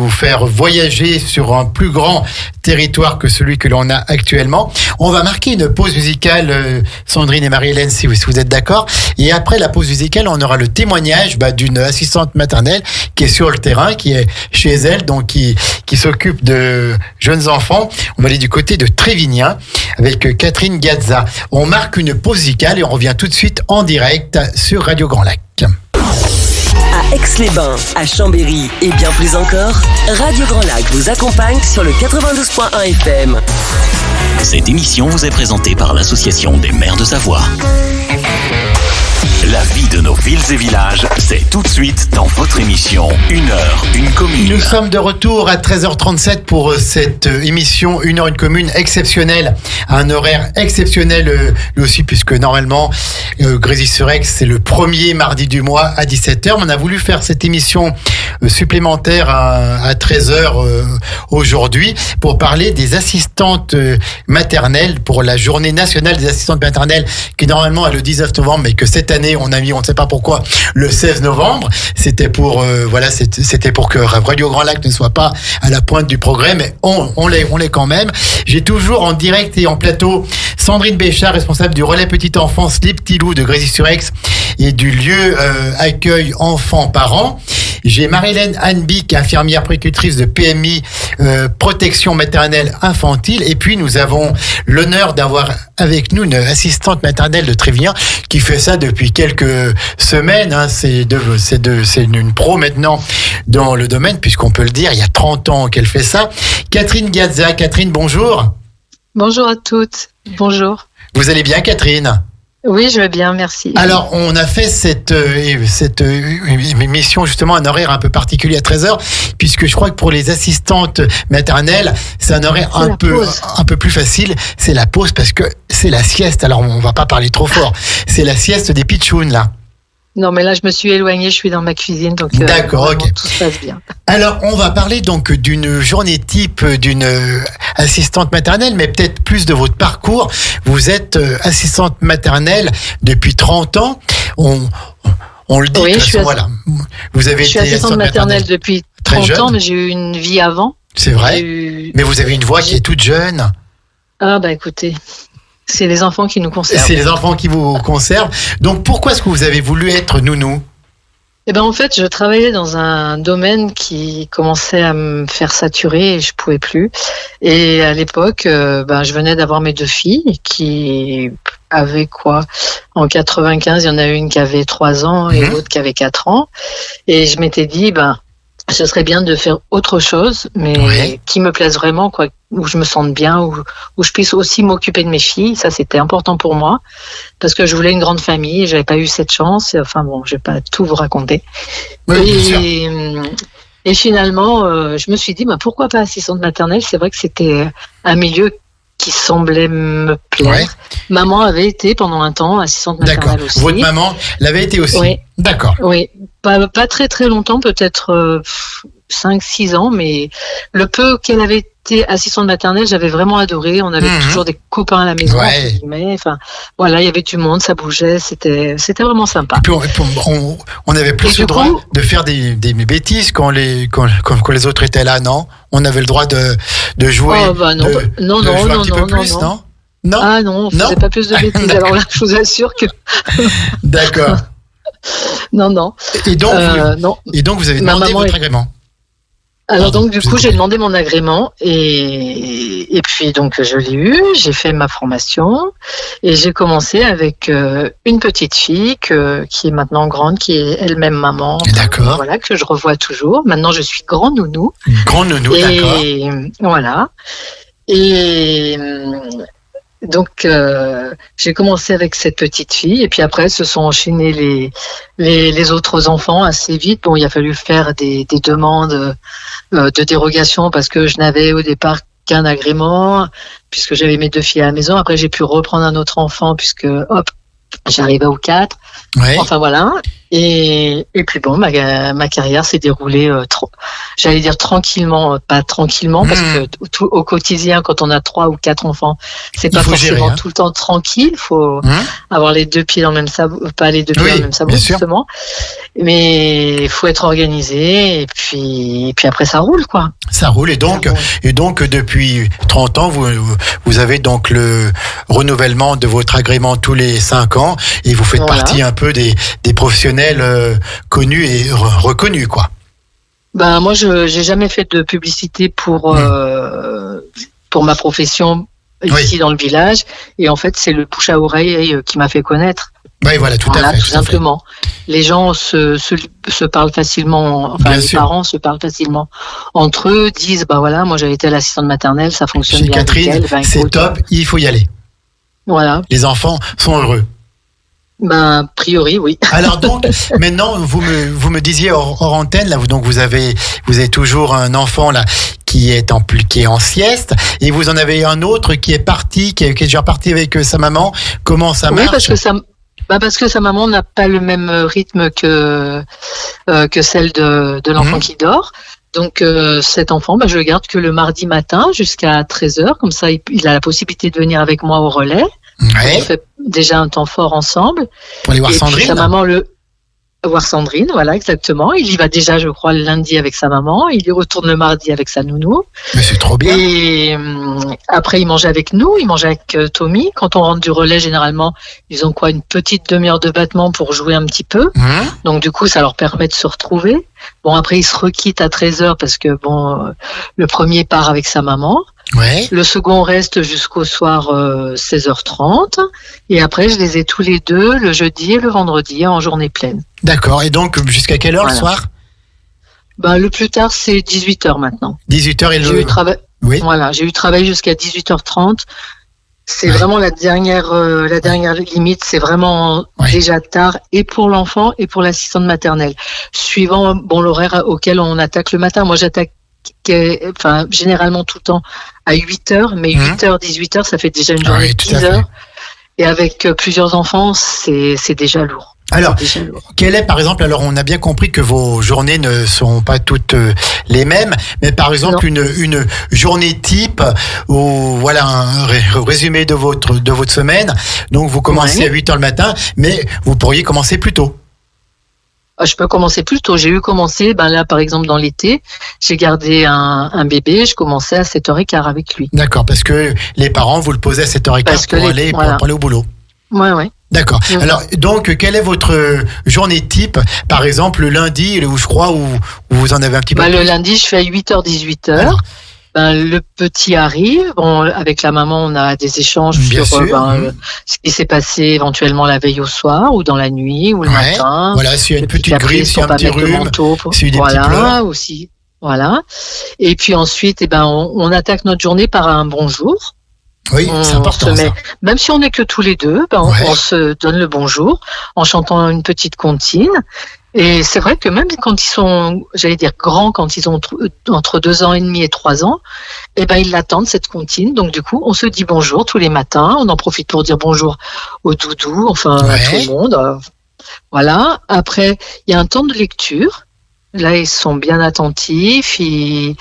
faire voyager sur un plus grand territoire que celui que l'on a actuellement. On va marquer une pause musicale, Sandrine et Marie-Hélène, si vous êtes d'accord. Et après la pause musicale, on aura le témoignage d'une assistante maternelle qui est sur le terrain, qui est chez elle, donc qui s'occupe de jeunes enfants. On va aller du côté de Trévignin avec Catherine Gazza. On marque une pause musicale et on revient tout de suite en direct sur Radio Grand Lac. À Aix-les-Bains, à Chambéry et bien plus encore, Radio Grand Lac vous accompagne sur le 92.1 FM. Cette émission vous est présentée par l'Association des maires de Savoie. La vie de nos villes et villages, c'est tout de suite dans votre émission 1 heure, une commune. Nous sommes de retour à 13h37 pour cette émission 1 heure, une commune exceptionnelle. Un horaire exceptionnel aussi, puisque normalement, Grésy-sur-Aix, c'est le premier mardi du mois à 17h. On a voulu faire cette émission supplémentaire à 13h aujourd'hui pour parler des assistantes maternelles pour la journée nationale des assistantes maternelles qui normalement est le 19 novembre, mais que cette année on a mis, on ne sait pas pourquoi, le 16 novembre. C'était pour c'était pour que Radio Grand Lac ne soit pas à la pointe du progrès, mais on l'est quand même. J'ai toujours en direct et en plateau Sandrine Béchard, responsable du relais petite enfance Les Petits Loups de Grésy-sur-Aix et du lieu accueil enfants-parents. J'ai Marie-Hélène Hanbick, infirmière puéricultrice de PMI protection maternelle infantile. Et puis nous avons l'honneur d'avoir avec nous une assistante maternelle de Trévignin qui fait ça depuis quelques semaines. C'est une pro maintenant dans le domaine, puisqu'on peut le dire, il y a 30 ans qu'elle fait ça. Catherine Gazza. Catherine, bonjour. Bonjour à toutes. Bonjour. Vous allez bien, Catherine ? Oui, je vais bien, merci. Alors, on a fait cette émission, justement, un horaire un peu particulier à 13h, puisque je crois que pour les assistantes maternelles, c'est un horaire un peu plus facile. C'est la pause parce que c'est la sieste. Alors, on va pas parler trop fort. C'est la sieste des pitchounes, là. Non, mais là, je me suis éloignée, je suis dans ma cuisine, donc d'accord, ok. Tout se passe bien. Alors, on va parler donc d'une journée type d'une assistante maternelle, mais peut-être plus de votre parcours. Vous êtes assistante maternelle depuis 30 ans. On le dit, oui, voilà. Vous avez été assistante maternelle depuis 30 ans, mais j'ai eu une vie avant. C'est vrai. Mais vous avez une voix qui est toute jeune. Ah, bah écoutez. C'est les enfants qui nous conservent. C'est les enfants qui vous conservent. Donc, pourquoi est-ce que vous avez voulu être nounou ? Eh ben, en fait, je travaillais dans un domaine qui commençait à me faire saturer et je pouvais plus. Et à l'époque, je venais d'avoir mes 2 filles qui avaient en 95, il y en a une qui avait 3 ans et l'autre qui avait 4 ans. Et je m'étais dit, ce serait bien de faire autre chose, mais qui me plaise vraiment, où je me sente bien, où je puisse aussi m'occuper de mes filles. Ça, c'était important pour moi, parce que je voulais une grande famille et j'avais pas eu cette chance. Enfin bon, je vais pas tout vous raconter. Oui, et finalement, je me suis dit, pourquoi pas assistante maternelle ? C'est vrai que c'était un milieu qui semblait me plaire. Ouais. Maman avait été pendant un temps assistante maternelle aussi. Votre maman l'avait été aussi. Oui. D'accord. Oui, pas très très longtemps, peut-être 5-6 ans, mais le peu qu'elle avait été assistante maternelle, j'avais vraiment adoré. On avait toujours des copains à la maison, entre guillemets. Enfin, voilà, il y avait du monde, ça bougeait, c'était vraiment sympa. Et puis on avait plus le droit de faire des bêtises quand les autres étaient là, non ? On avait le droit de jouer. Oh, bah non, non. Non. Ah non, on faisait pas plus de bêtises. Alors là, je vous assure que. D'accord. Non. Et donc, vous avez demandé votre agrément. Alors donc du coup j'ai demandé mon agrément et puis donc je l'ai eu, j'ai fait ma formation et j'ai commencé avec une petite fille qui est maintenant grande, qui est elle-même maman. D'accord. Voilà, que je revois toujours. Maintenant je suis grand nounou. Grand nounou, d'accord. Et voilà. Et donc j'ai commencé avec cette petite fille et puis après se sont enchaînés les autres enfants assez vite. Bon, il a fallu faire des demandes de dérogation parce que je n'avais au départ qu'un agrément puisque j'avais mes 2 filles à la maison. Après j'ai pu reprendre un autre enfant puisque j'arrivais aux 4. Ouais. Enfin voilà. Et puis bon, ma carrière s'est déroulée, j'allais dire tranquillement, pas tranquillement, parce que au quotidien, quand on a 3 ou 4 enfants, c'est pas forcément tout le temps tranquille. Il faut avoir les 2 pieds dans le même sabot, pas les 2 pieds dans le même sabot, justement. Mais il faut être organisé, et puis après ça roule, quoi. Ça roule, et donc depuis 30 ans, vous avez donc le renouvellement de votre agrément tous les 5 ans, et vous faites partie un peu des professionnels connus et reconnus, quoi. Ben moi, j'ai jamais fait de publicité pour ma profession ici dans le village, et en fait c'est le bouche à oreille qui m'a fait connaître. Oui, voilà, tout à fait. Tout simplement. Les gens se parlent facilement, enfin les parents se parlent facilement entre eux, disent bah voilà, moi j'avais été à l'assistante maternelle, ça fonctionne bien. Catherine, c'est top, il faut y aller. Voilà. Les enfants sont heureux. Ben, a priori, oui. Alors donc, maintenant, vous me disiez hors antenne, là, donc vous avez toujours un enfant là qui est en sieste, et vous en avez un autre qui est déjà parti avec sa maman. Comment ça marche? Oui, parce que sa maman n'a pas le même rythme que celle de l'enfant qui dort. Donc cet enfant, je le garde que le mardi matin jusqu'à 13h, comme ça il a la possibilité de venir avec moi au relais. Ouais. On fait déjà un temps fort ensemble. Pour aller voir Sandrine. Puis sa maman voir Sandrine, voilà, exactement. Il y va déjà, je crois, le lundi avec sa maman. Il y retourne le mardi avec sa nounou. Mais c'est trop bien. Et après, il mange avec nous, il mange avec Tommy. Quand on rentre du relais, généralement, ils ont une petite demi-heure de battement pour jouer un petit peu. Donc, du coup, ça leur permet de se retrouver. Bon, après, ils se requittent à 13h parce que, le premier part avec sa maman. Ouais. Le second reste jusqu'au soir 16h30, et après je les ai tous les deux le jeudi et le vendredi en journée pleine. D'accord, et donc jusqu'à quelle heure le soir? Le plus tard c'est 18h maintenant. 18h et oui. Voilà, j'ai eu travail jusqu'à 18h30. C'est vraiment la dernière limite, c'est vraiment déjà tard, et pour l'enfant et pour l'assistante maternelle. Suivant l'horaire auquel on attaque le matin. Moi j'attaque généralement tout le temps à 8h, mais 8h, 18h, ça fait déjà une journée de 10 heures. Et avec plusieurs enfants, c'est déjà lourd. Alors, quelle est, par exemple, on a bien compris que vos journées ne sont pas toutes les mêmes, mais par exemple, une journée type, ou voilà, un résumé de votre semaine. Donc, vous commencez à 8h le matin, mais vous pourriez commencer plus tôt. Je peux commencer plus tôt. J'ai commencé, là, par exemple, dans l'été, j'ai gardé un bébé, je commençais à 7h15 avec lui. D'accord, parce que les parents vous le posaient à 7h15 pour aller au boulot. Ouais. D'accord. Alors, donc, quelle est votre journée type, par exemple, le lundi, où vous en avez un petit peu Le lundi, je fais à 8h, 18h. Alors, le petit arrive. Avec la maman, on a des échanges sur ce qui s'est passé éventuellement la veille au soir, ou dans la nuit, ou le matin. Voilà, s'il y a une petite grippe, s'il y a un petit rhume, s'il y a des petits pleurs. Aussi. Voilà. Et puis ensuite, on attaque notre journée par un bonjour. Oui, c'est important. Même si on n'est que tous les deux, on se donne le bonjour en chantant une petite comptine. Et c'est vrai que même quand ils sont, j'allais dire grands, quand ils ont entre 2 ans et demi et 3 ans, ils l'attendent, cette comptine. Donc du coup, on se dit bonjour tous les matins. On en profite pour dire bonjour au doudou, à tout le monde. Voilà. Après, il y a un temps de lecture. Là, ils sont bien attentifs. Il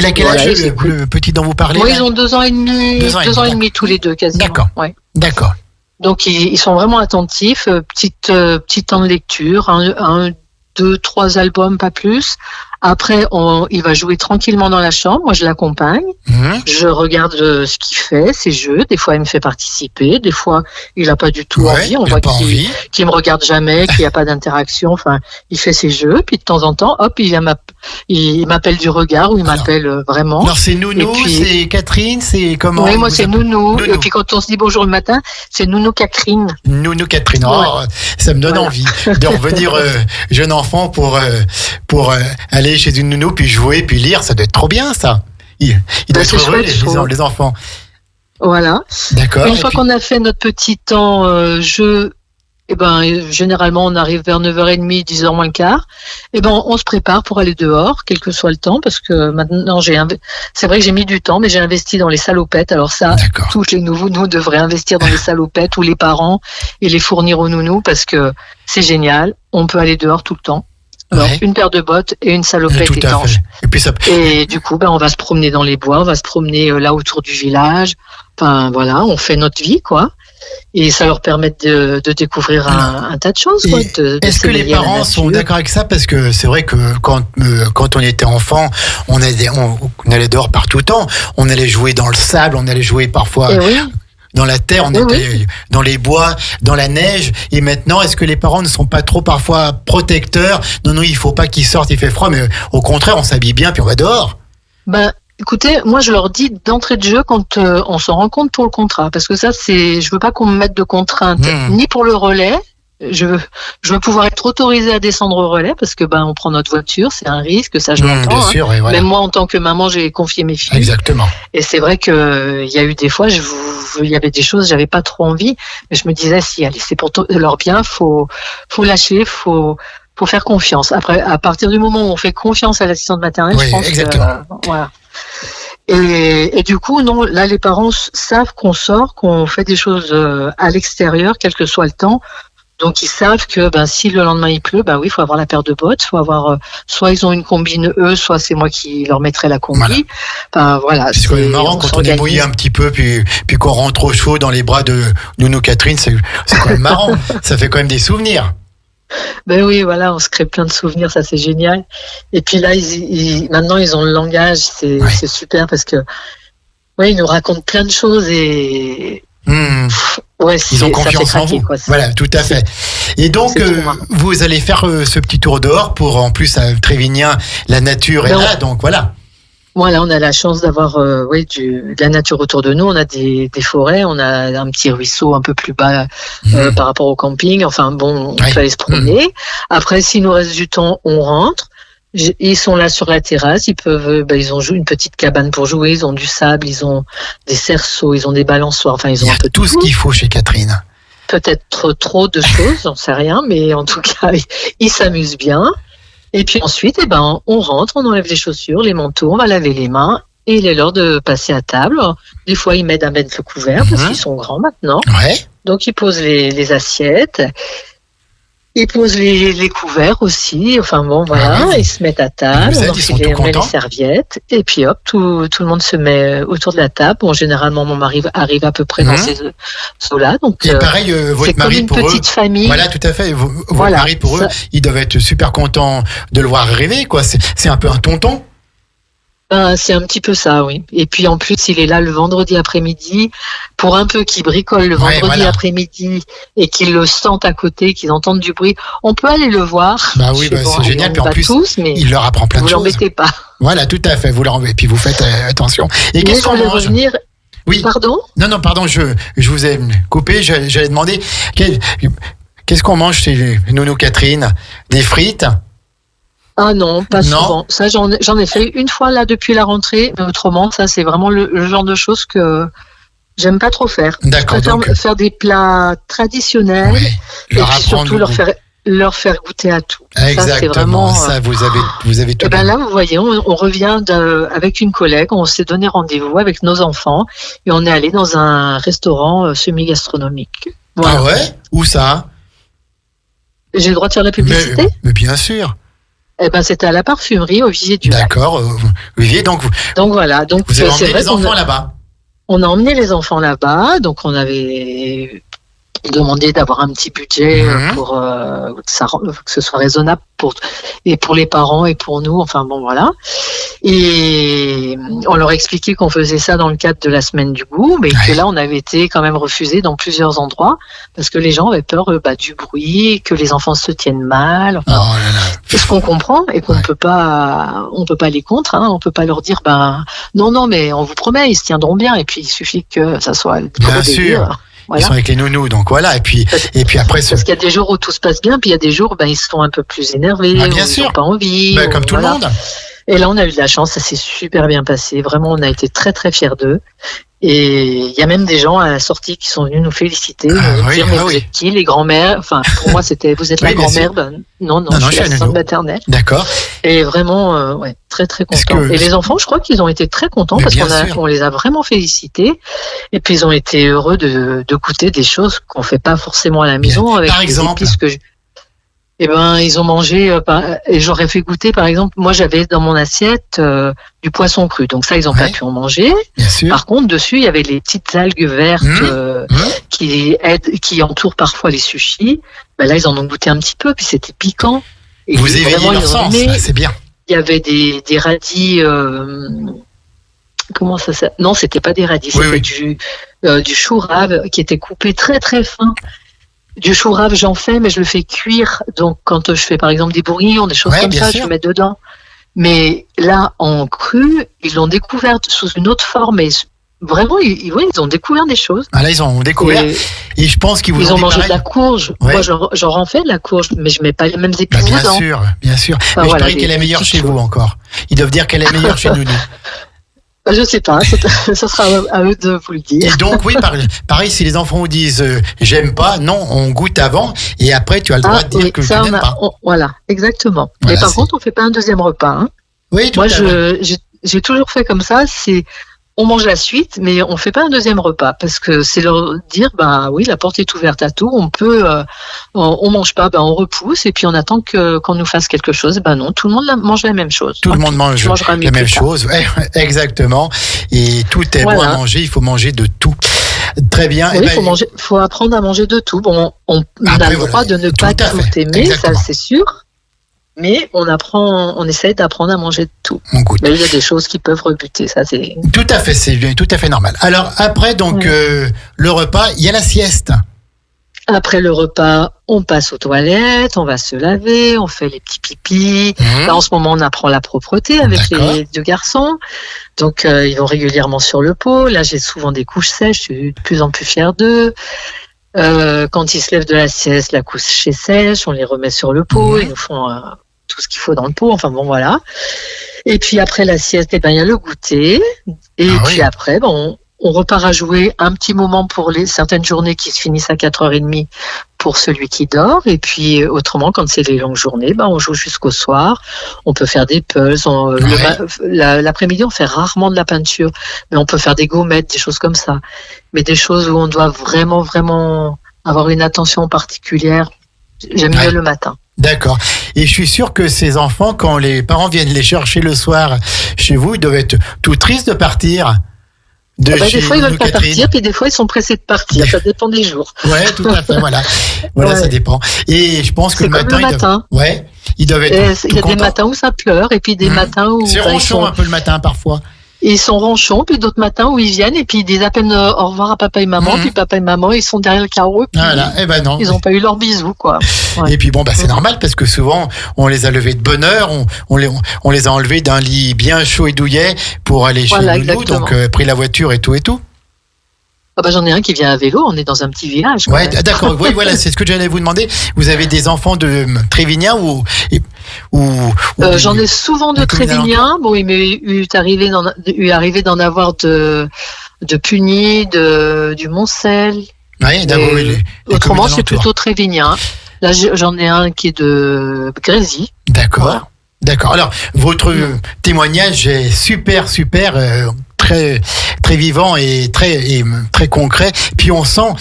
a quel âge, le petit dont vous parlez? Ils ont 2 ans et demi. 2 ans et demi tous les deux, quasiment. D'accord. Ouais. D'accord. Donc, ils sont vraiment attentifs. Petit temps de lecture, 1, 2, 3 albums, pas plus. Après, il va jouer tranquillement dans la chambre. Moi, je l'accompagne. Je regarde ce qu'il fait, ses jeux. Des fois, il me fait participer. Des fois, il n'a pas du tout envie. On voit qu'il me regarde jamais, qu'il n'y a pas d'interaction. Enfin, il fait ses jeux. Puis de temps en temps, hop, il m'appelle du regard, ou il m'appelle vraiment. Alors, c'est Nounou, c'est Catherine, c'est comment? Oui, moi, c'est Nounou. Et puis, quand on se dit bonjour le matin, c'est Nounou Catherine. Nounou Catherine. Oh, ça me donne envie de revenir jeune enfant pour aller chez une nounou, puis jouer, puis lire. Ça doit être trop bien, ça. Il doit être heureux, les enfants. Voilà. D'accord. Une fois qu'on a fait notre petit temps jeu et généralement, on arrive vers 9h30, 10h moins le quart. On se prépare pour aller dehors, quel que soit le temps, parce que maintenant, c'est vrai que j'ai mis du temps, mais j'ai investi dans les salopettes. Alors ça, tous les nouveaux, nous, devraient investir dans les salopettes, ou les parents, et les fournir aux nounous, parce que c'est génial. On peut aller dehors tout le temps. Alors, une paire de bottes et une salopette étanche. Et du coup, on va se promener dans les bois, on va se promener là autour du village. Enfin, voilà, on fait notre vie, quoi. Et ça leur permet de découvrir un tas de choses. Quoi, est-ce que les parents sont d'accord avec ça? Parce que c'est vrai que quand on était enfant, on allait dehors par tout temps. On allait jouer dans le sable, on allait jouer parfois dans la terre, on était dans les bois, dans la neige. Et maintenant, est-ce que les parents ne sont pas trop parfois protecteurs? Non, il faut pas qu'ils sortent, il fait froid. Mais au contraire, on s'habille bien puis on va dehors. Écoutez, moi je leur dis d'entrée de jeu quand on se rend compte pour le contrat, parce que ça je veux pas qu'on me mette de contraintes ni pour le relais. Je veux pouvoir être autorisée à descendre au relais, parce que on prend notre voiture, c'est un risque, ça je l'entends. Bien sûr, voilà. Même moi en tant que maman, j'ai confié mes filles. Exactement. Et c'est vrai que il y a eu des fois, il y avait des choses, j'avais pas trop envie, mais je me disais allez, c'est pour leur bien, faut lâcher, faut faire confiance. Après, à partir du moment où on fait confiance à l'assistante maternelle, je pense que voilà. Et du coup, non, là, les parents savent qu'on sort, qu'on fait des choses à l'extérieur, quel que soit le temps. Donc, ils savent que si le lendemain il pleut, il faut avoir la paire de bottes, faut avoir soit ils ont une combine eux, soit c'est moi qui leur mettrai la combi. Voilà. C'est quand même marrant quand on est mouillé un petit peu, puis qu'on rentre au chaud dans les bras de Nounou Catherine, c'est quand même marrant. Ça fait quand même des souvenirs. Oui, voilà, on se crée plein de souvenirs, ça c'est génial. Et puis là, maintenant ils ont le langage, c'est super, parce que ils nous racontent plein de choses et ils ont confiance en vous. Voilà, tout à fait. Et donc, vous allez faire ce petit tour dehors pour, en plus, à Trévignien, la nature est là, donc voilà. Voilà, on a la chance d'avoir de la nature autour de nous. On a des forêts, on a un petit ruisseau un peu plus bas par rapport au camping. Enfin on peut aller se promener. Après, s'il nous reste du temps, on rentre. Ils sont là sur la terrasse, ils peuvent, ils ont une petite cabane pour jouer, ils ont du sable, ils ont des cerceaux, ils ont des balançoires. Enfin, ils ont un peu tout ce qu'il faut chez Catherine. Peut-être trop de choses, j'en sais rien, mais en tout cas, ils s'amusent bien. Et puis ensuite, on rentre, on enlève les chaussures, les manteaux, on va laver les mains, et il est l'heure de passer à table. Des fois, ils m'aident à mettre le couvert, parce qu'ils sont grands maintenant. Donc, ils posent les assiettes, ils posent les couverts aussi. Enfin voilà, ils se mettent à table, on met les serviettes, et puis hop, tout le monde se met autour de la table. Généralement, mon mari arrive à peu près dans ces eaux-là. Donc, et pareil, votre mari, pour eux, c'est comme une petite famille. Voilà, tout à fait. Votre mari, pour eux, ils doivent être super contents de le voir arriver, quoi. C'est un peu un tonton. C'est un petit peu ça, oui. Et puis en plus, il est là le vendredi après-midi, pour un peu qu'ils bricolent le vendredi après-midi et qu'ils le sentent à côté, qu'ils entendent du bruit. On peut aller le voir. C'est génial. Puis en plus, il leur apprend plein de choses. Vous l'embêtez pas. Voilà, tout à fait. Et puis vous faites attention. Et qu'est-ce qu'on mange? Oui. Pardon? Non, pardon, je vous ai coupé. J'allais demander qu'est-ce qu'on mange chez Nounou Catherine? Des frites? Ah non, pas souvent. Ça, j'en ai fait une fois là depuis la rentrée, mais autrement, ça c'est vraiment le genre de choses que j'aime pas trop faire. D'accord. Je préfère faire des plats traditionnels et puis surtout leur faire goûter à tout. Exactement. Ça, vous avez tout. Et là, vous voyez, on revient avec une collègue, on s'est donné rendez-vous avec nos enfants et on est allé dans un restaurant semi-gastronomique. Voilà. Ah ouais? Où ça? J'ai le droit de faire la publicité? Mais bien sûr. C'était à la parfumerie au Vivier du Lac. D'accord, Vivier, donc voilà. Donc vous avez emmené les enfants là-bas. On a emmené les enfants là-bas, donc on avait demandé d'avoir un petit budget pour que ce soit raisonnable pour les parents et pour nous. Enfin voilà. Et on leur expliquait qu'on faisait ça dans le cadre de la semaine du goût, mais que là on avait été quand même refusé dans plusieurs endroits parce que les gens avaient peur du bruit, que les enfants se tiennent mal. Ce qu'on comprend et qu'on peut pas les contre. On peut pas leur dire non, mais on vous promet, ils se tiendront bien. Et puis il suffit que ça soit bien sûr. Voilà. Ils sont avec les nounous, donc voilà. Et puis après, parce qu'il y a des jours où tout se passe bien, puis il y a des jours, ils sont un peu plus énervés, bien sûr. ils n'ont pas envie. Comme tout le monde. Et là, on a eu de la chance, ça s'est super bien passé. Vraiment, on a été très très fiers d'eux. Et il y a même des gens à la sortie qui sont venus nous féliciter, nous dire mais vous êtes qui, les grands-mères? Enfin, pour moi, c'était vous êtes la grand-mère. Ben, non, je suis l'assistante maternelle. D'accord. Et vraiment, très très contents. Et les enfants, je crois qu'ils ont été très contents parce qu'on les a vraiment félicités. Et puis ils ont été heureux de goûter des choses qu'on fait pas forcément à la maison avec par exemple. Eh ben, ils ont mangé, et j'aurais fait goûter, par exemple, moi j'avais dans mon assiette du poisson cru, donc ça ils n'ont pas pu en manger. Par contre, dessus il y avait les petites algues vertes qui entourent parfois les sushis. Ben là, ils en ont goûté un petit peu, puis c'était piquant. Et vous éveillez leur sens, c'est bien. Il y avait des radis. Comment ça s'appelle? Non, c'était pas des radis, c'était du chou rave qui était coupé très très fin. Du chou rave, j'en fais, mais je le fais cuire. Donc, quand je fais, par exemple, des bourguignons, des choses comme ça, je mets dedans. Mais là, en cru, ils l'ont découvert sous une autre forme. Et vraiment, ils ont découvert des choses. Ah là, ils ont découvert. Et je pense qu'ils ont mangé de la courge. Ouais. Moi, j'en en fais de la courge, mais je mets pas les mêmes épices dedans. Bien sûr. Enfin, mais je parie qu'elle est meilleure chez vous encore. Ils doivent dire qu'elle est meilleure chez nous. Je sais pas, ça sera à eux de vous le dire. Et donc, oui, pareil, si les enfants vous disent j'aime pas, non, on goûte avant et après tu as le droit de dire que tu n'aimes pas. Voilà, exactement. Voilà, mais par contre, on fait pas un deuxième repas. Hein. Oui, tout à fait. Moi, j'ai toujours fait comme ça, on mange la suite, mais on fait pas un deuxième repas parce que c'est leur dire, oui, la porte est ouverte à tout. On peut, on mange pas, on repousse et puis on attend qu'on nous fasse quelque chose. Non, tout le monde mange la même chose. Tout le monde mange la même chose, exactement. Et tout est bon à manger. Il faut manger de tout. Très bien. Oui, faut apprendre à manger de tout. Bon, on a le droit de ne pas tout aimer, exactement. Ça c'est sûr. Mais on essaye d'apprendre à manger de tout. Mais il y a des choses qui peuvent rebuter, ça c'est... Tout à fait, c'est tout à fait normal. Alors après, donc, le repas, il y a la sieste. Après le repas, on passe aux toilettes, on va se laver, on fait les petits pipis. Là, en ce moment, on apprend la propreté avec les deux garçons. Donc, ils vont régulièrement sur le pot. Là, j'ai souvent des couches sèches, je suis de plus en plus fière d'eux. Quand ils se lèvent de la sieste, la couche est sèche, on les remet sur le pot, ils nous font tout ce qu'il faut dans le pot, enfin bon voilà. Et puis après la sieste, il y a le goûter, et puis après on repart à jouer un petit moment pour certaines journées qui se finissent à 4h30 pour celui qui dort, et puis autrement quand c'est les longues journées, on joue jusqu'au soir, on peut faire des puzzles, l'après-midi on fait rarement de la peinture, mais on peut faire des gommettes, des choses comme ça, mais des choses où on doit vraiment vraiment avoir une attention particulière, j'aime mieux le matin. D'accord. Et je suis sûr que ces enfants, quand les parents viennent les chercher le soir chez vous, ils doivent être tout tristes de partir. Des fois, ils veulent pas partir, puis des fois, ils sont pressés de partir. Ça dépend des jours. Ouais, tout à fait, voilà. Ça dépend. Et je pense que le matin, ils doivent être il y a des matins où ça pleure, et puis des matins où... C'est ronchon un peu le matin, parfois. Ils sont ronchons, puis d'autres matins où ils viennent, et puis ils disent à peine au revoir à papa et maman, puis papa et maman, ils sont derrière le carreau, puis ils n'ont pas eu leur bisou, quoi. Ouais. Et puis c'est normal, parce que souvent, on les a levés de bonne heure, on les a enlevés d'un lit bien chaud et douillet pour aller chez nous, donc pris la voiture et tout. J'en ai un qui vient à vélo, on est dans un petit village. Ouais, d'accord. Oui, voilà, c'est ce que j'allais vous demander. Vous avez des enfants de Trévignien ou j'en ai souvent de Trévignien. Bon, il m'est arrivé d'en avoir de Pugny, du Montcel. Oui, d'accord. Autrement, c'est plutôt Trévignien. Là, j'en ai un qui est de Grésy. D'accord. Voilà. D'accord. Alors, votre témoignage est super, très, très vivant et très concret. Puis on sent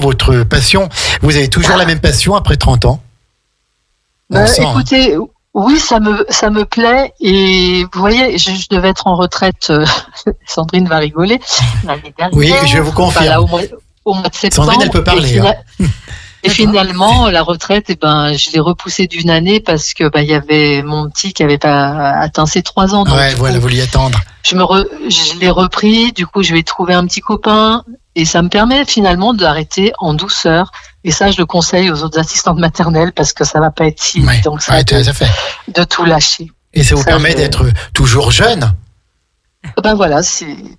votre passion. Vous avez toujours la même passion après 30 ans. Écoutez, oui, ça me plaît. Et vous voyez, je devais être en retraite. Sandrine va rigoler. L'année dernière, oui, je vous confirme. Au mois de septembre. Sandrine, elle peut parler. Et finalement, la retraite, je l'ai repoussée d'une année parce que il y avait mon petit qui avait pas atteint ses 3 ans. Donc, vous lui attendre. Je l'ai repris. Du coup, je vais trouver un petit copain et ça me permet finalement d'arrêter en douceur. Et ça, je le conseille aux autres assistantes maternelles parce que ça va pas être si évident que ça de tout lâcher. Et ça vous permet d'être toujours jeune. Voilà,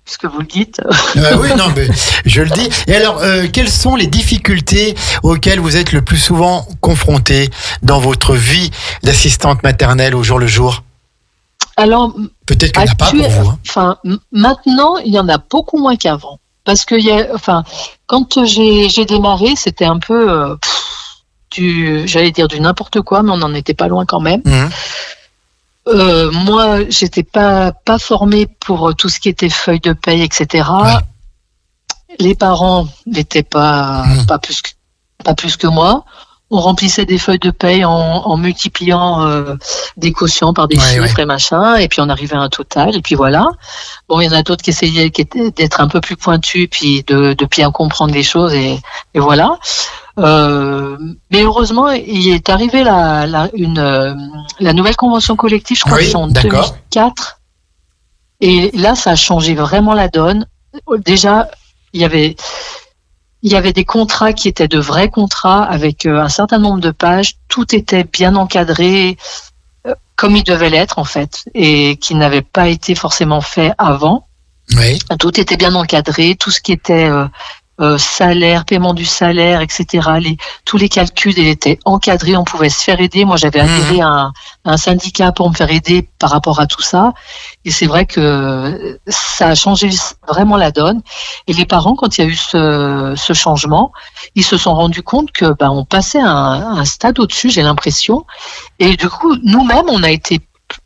puisque vous le dites. Oui, non, mais je le dis. Et alors, quelles sont les difficultés auxquelles vous êtes le plus souvent confrontés dans votre vie d'assistante maternelle au jour le jour ? Alors, peut-être qu'il n'y en a pas pour vous. Enfin, maintenant, il y en a beaucoup moins qu'avant. Parce que quand j'ai démarré, c'était un peu j'allais dire du n'importe quoi, mais on n'en était pas loin quand même. Moi, j'étais pas formée pour tout ce qui était feuilles de paye, etc. Ouais. Les parents n'étaient pas plus que moi. On remplissait des feuilles de paye en multipliant des quotients par des chiffres et machin, et puis on arrivait à un total, et puis voilà. Bon, il y en a d'autres qui essayaient d'être un peu plus pointus, puis de bien comprendre les choses, et voilà. Mais heureusement, il est arrivé la nouvelle convention collective, je crois que c'est en 2004, et là, ça a changé vraiment la donne. Déjà, il y avait des contrats qui étaient de vrais contrats avec un certain nombre de pages. Tout était bien encadré comme il devait l'être en fait, et qui n'avait pas été forcément fait avant. Oui. Tout était bien encadré, tout ce qui était salaire, paiement du salaire, etc. Tous les calculs étaient encadrés, on pouvait se faire aider. Moi, j'avais adhéré à un syndicat pour me faire aider par rapport à tout ça. Et c'est vrai que ça a changé vraiment la donne. Et les parents, quand il y a eu ce changement, ils se sont rendus compte que on passait à un stade au-dessus, j'ai l'impression. Et du coup, nous-mêmes, on a été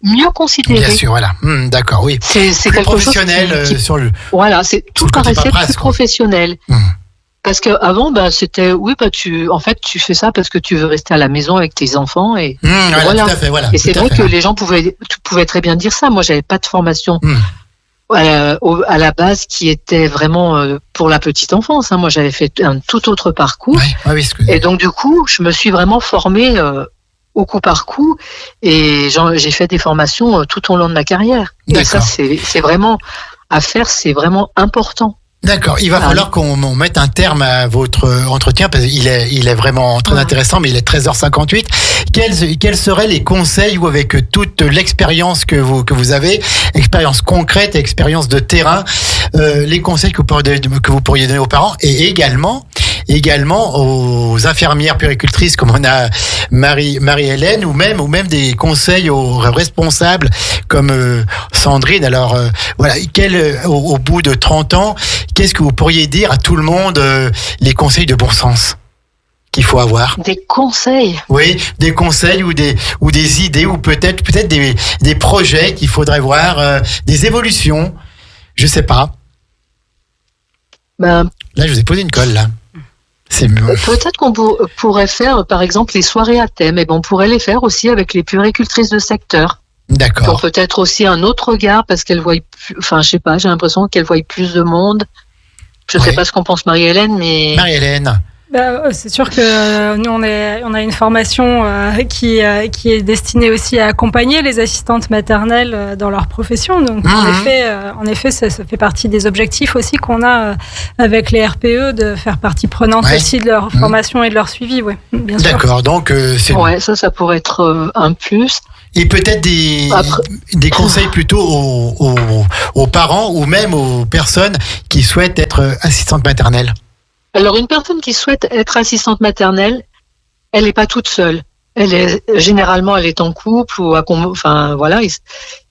mieux considérés. Bien sûr, voilà. D'accord, oui. C'est plus quelque professionnel chose sur le. Voilà, tout paraissait plus professionnel. Parce que avant, c'était tu fais ça parce que tu veux rester à la maison avec tes enfants et voilà. Tout à fait, voilà. Et c'est vrai que les gens pouvaient très bien dire ça. Moi, j'avais pas de formation à la base qui était vraiment pour la petite enfance. Moi, j'avais fait un tout autre parcours. Et donc du coup, je me suis vraiment formée au coup par coup, et j'ai fait des formations tout au long de ma carrière. Et ça, c'est vraiment à faire, c'est vraiment important. D'accord, il va falloir qu'on mette un terme à votre entretien parce qu'il est vraiment très intéressant, mais il est 13h58. Quels seraient les conseils, ou avec toute l'expérience que vous avez, expérience concrète et expérience de terrain, les conseils que vous pourriez donner aux parents, et également aux infirmières puéricultrices comme on a Marie-Hélène, ou même des conseils aux responsables comme Sandrine. Alors voilà, au bout de 30 ans, qu'est-ce que vous pourriez dire à tout le monde, les conseils de bon sens qu'il faut avoir? Des conseils? Oui, des conseils ou des idées, ou peut-être des projets qu'il faudrait voir, des évolutions, je sais pas. Là, je vous ai posé une colle, là. Peut-être qu'on pourrait faire, par exemple, les soirées à thème. Et on pourrait les faire aussi avec les puéricultrices de secteur. D'accord. Qui ont peut-être aussi un autre regard parce qu'elles voient plus, je sais pas, j'ai l'impression qu'elles voient plus de monde. Je sais pas ce qu'en pense Marie-Hélène, mais. Marie-Hélène. C'est sûr que nous, on a une formation qui est destinée aussi à accompagner les assistantes maternelles dans leur profession. Donc, en effet, ça fait partie des objectifs aussi qu'on a avec les RPE, de faire partie prenante aussi de leur formation et de leur suivi. Oui, bien sûr. D'accord. Donc, ça pourrait être un plus. Et peut-être des conseils plutôt aux parents ou même aux personnes qui souhaitent être assistantes maternelles. Alors, une personne qui souhaite être assistante maternelle, elle n'est pas toute seule. Généralement, elle est en couple voilà.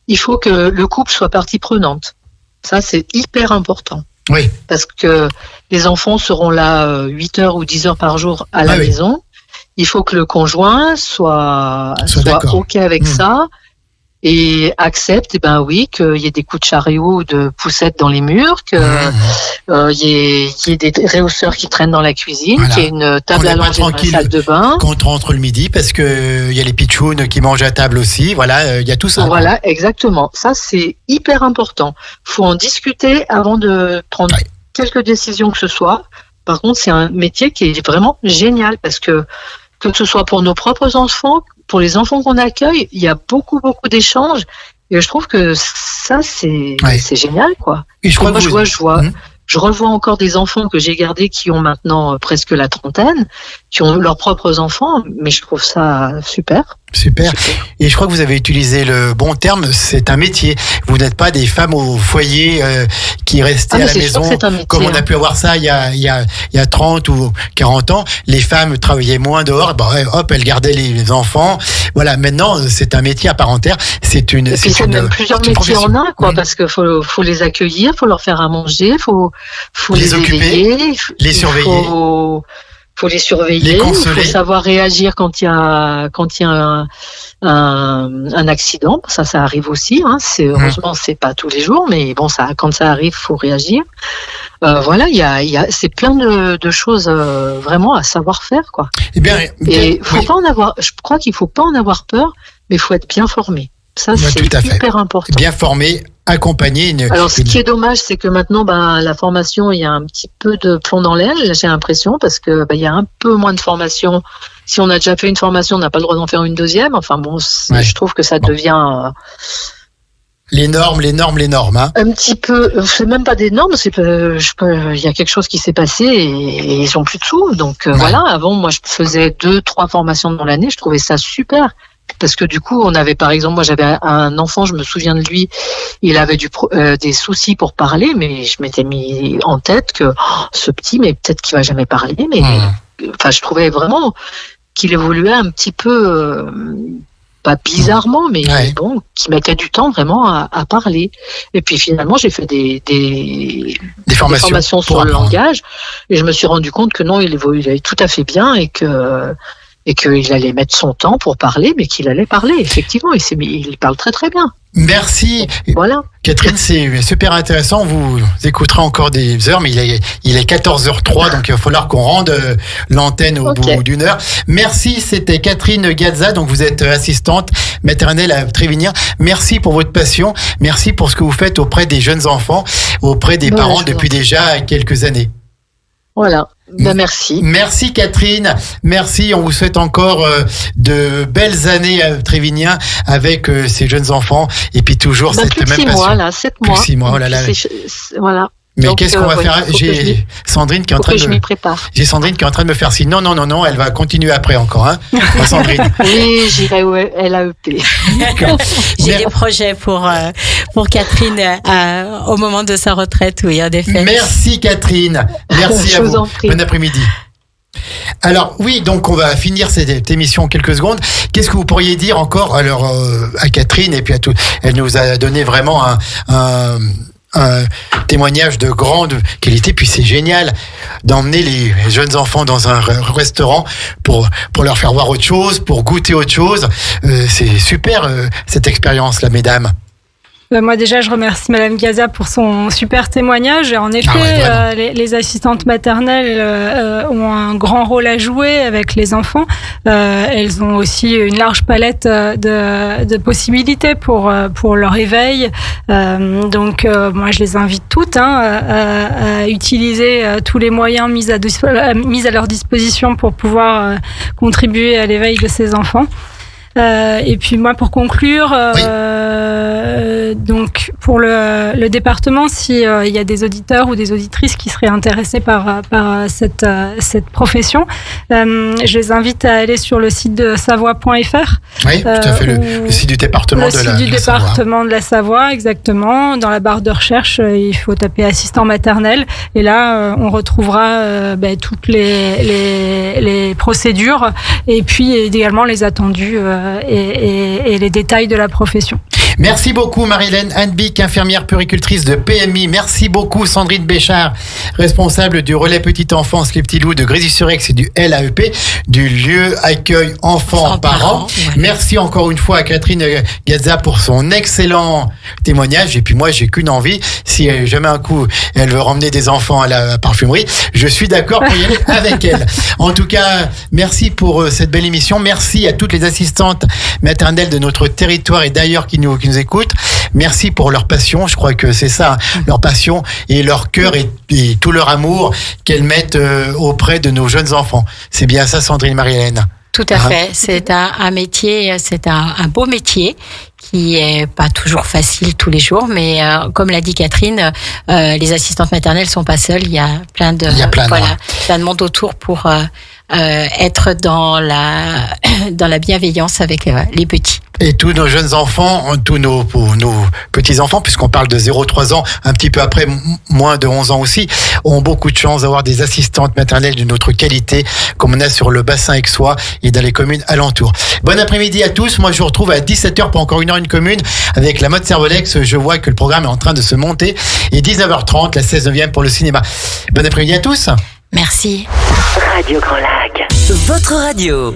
Il faut que le couple soit partie prenante. Ça, c'est hyper important. Oui. Parce que les enfants seront là 8 heures ou 10 heures par jour à la maison. Il faut que le conjoint soit OK avec ça. Et accepte, qu'il y ait des coups de chariot ou de poussettes dans les murs, qu'il y ait des réhausseurs qui traînent dans la cuisine, qu'il y ait une table à langer dans la salle de bain. Quand on rentre le midi, parce que il y a les pitchounes qui mangent à table aussi. Voilà, il y a tout ça. Voilà, exactement. Ça, c'est hyper important. Faut en discuter avant de prendre quelques décisions que ce soit. Par contre, c'est un métier qui est vraiment génial parce que ce soit pour nos propres enfants, pour les enfants qu'on accueille, il y a beaucoup d'échanges. Et je trouve que ça, c'est génial, quoi. Et je revois encore des enfants que j'ai gardés qui ont maintenant presque la trentaine, qui ont leurs propres enfants, mais je trouve ça super. Super. Et je crois que vous avez utilisé le bon terme, c'est un métier. Vous n'êtes pas des femmes au foyer qui restaient à la maison, métier, comme on a pu avoir ça il y a 30 ou 40 ans. Les femmes travaillaient moins dehors, hop, elles gardaient les enfants. Voilà, maintenant, c'est un métier à part entière. Et puis c'est même plusieurs métiers en un, quoi, parce que faut les accueillir, faut leur faire à manger, faut les occuper, éveiller, les surveiller. Faut les surveiller, il faut savoir réagir quand il y a un accident. Ça arrive aussi. Heureusement, c'est pas tous les jours, mais bon, quand ça arrive, faut réagir. Voilà, c'est plein de choses vraiment à savoir faire, quoi. Faut pas en avoir. Je crois qu'il faut pas en avoir peur, mais il faut être bien formé. Ça, c'est hyper important. Bien formé, accompagné. Alors, ce qui est dommage, c'est que maintenant, la formation, il y a un petit peu de plomb dans l'aile, j'ai l'impression, parce que il y a un peu moins de formation. Si on a déjà fait une formation, on n'a pas le droit d'en faire une deuxième. Enfin bon, je trouve que ça devient les normes. Hein. Un petit peu, c'est même pas des normes, il y a quelque chose qui s'est passé et ils ont plus de sous. Donc voilà, avant, moi, je faisais 2-3 formations dans l'année, je trouvais ça super. Parce que du coup, on avait, par exemple, moi j'avais un enfant, je me souviens de lui, il avait des soucis pour parler, mais je m'étais mis en tête que ce petit, mais peut-être qu'il va jamais parler, mais je trouvais vraiment qu'il évoluait un petit peu, pas bizarrement, mais bon, qu'il mettait du temps vraiment à parler. Et puis finalement, j'ai fait des formations sur le langage, et je me suis rendu compte que non, il évoluait tout à fait bien et qu'il allait mettre son temps pour parler, mais qu'il allait parler, effectivement. Il parle très très bien. Merci. Voilà. Catherine, c'est super intéressant. Vous écouterez encore des heures, mais il est 14h03, donc il va falloir qu'on rende l'antenne au bout d'une heure. Merci, c'était Catherine Gazza, donc vous êtes assistante maternelle à Trévignan. Merci pour votre passion. Merci pour ce que vous faites auprès des jeunes enfants, auprès des parents depuis déjà quelques années. Voilà. Merci. Merci Catherine. Merci. On vous souhaite encore de belles années à Trévignan avec ces jeunes enfants et puis toujours cette même passion. 7 mois. 6 mois. Oh là là. Voilà. Mais donc, qu'est-ce qu'on va faire? J'ai Sandrine qui est en train de. Je m'y prépare. J'ai Sandrine qui est en train de me faire signe. Non, elle va continuer après encore, hein. Sandrine. Oui, j'irai au LAEP. J'ai des projets pour Catherine au moment de sa retraite, oui, en effet. Merci Catherine. Merci à vous. Bon après-midi. Alors oui, donc on va finir cette émission en quelques secondes. Qu'est-ce que vous pourriez dire encore à Catherine et puis à tout? Elle nous a donné vraiment un témoignage de grande qualité, puis c'est génial d'emmener les jeunes enfants dans un restaurant pour leur faire voir autre chose, pour goûter autre chose. C'est super cette expérience-là, mesdames. Moi déjà, je remercie Madame Gazza pour son super témoignage. Et en effet, les assistantes maternelles ont un grand rôle à jouer avec les enfants. Elles ont aussi une large palette de possibilités pour leur éveil. Donc, moi, je les invite toutes à utiliser tous les moyens mis à leur disposition pour pouvoir contribuer à l'éveil de ces enfants. Et puis moi, pour conclure, donc pour le département, si il y a des auditeurs ou des auditrices qui seraient intéressés par cette profession, je les invite à aller sur le site de Savoie.fr. Oui, tout à fait, le site du département de la Savoie, exactement. Dans la barre de recherche, il faut taper assistant maternel, et là, on retrouvera toutes les procédures, et puis également les attendus et les détails de la profession. Merci beaucoup Marie-Hélène Hanbick, infirmière puéricultrice de PMI. Merci beaucoup Sandrine Béchard, responsable du relais petite enfance Les Petits Loups de Grésy-sur-Aix et du LAEP, du lieu accueil enfants-parents. Ouais. Merci encore une fois à Catherine Gazza pour son excellent témoignage. Et puis moi, j'ai qu'une envie, si jamais un coup elle veut ramener des enfants à la parfumerie, je suis d'accord pour y aller avec elle. En tout cas, merci pour cette belle émission. Merci à toutes les assistantes maternelles de notre territoire et d'ailleurs qui nous écoutent. Merci pour leur passion. Je crois que c'est ça, leur passion et leur cœur et tout leur amour qu'elles mettent auprès de nos jeunes enfants. C'est bien ça, Sandrine Marie-Hélène. Tout à fait. C'est un métier, c'est un beau métier qui est pas toujours facile tous les jours, mais comme l'a dit Catherine, les assistantes maternelles sont pas seules. Il y a plein de monde autour pour être dans la bienveillance avec les petits. Et tous nos jeunes enfants, tous nos petits-enfants, puisqu'on parle de 0-3 ans, un petit peu après, moins de 11 ans aussi, ont beaucoup de chance d'avoir des assistantes maternelles d'une autre qualité, comme on a sur le bassin aixois et dans les communes alentours. Bon après-midi à tous. Moi, je vous retrouve à 17h pour encore 1h1 commune avec la mode Cervolex. Je vois que le programme est en train de se monter. Et 19h30, la 16e pour le cinéma. Bon après-midi à tous. Merci. Radio Grand Lac. Votre radio.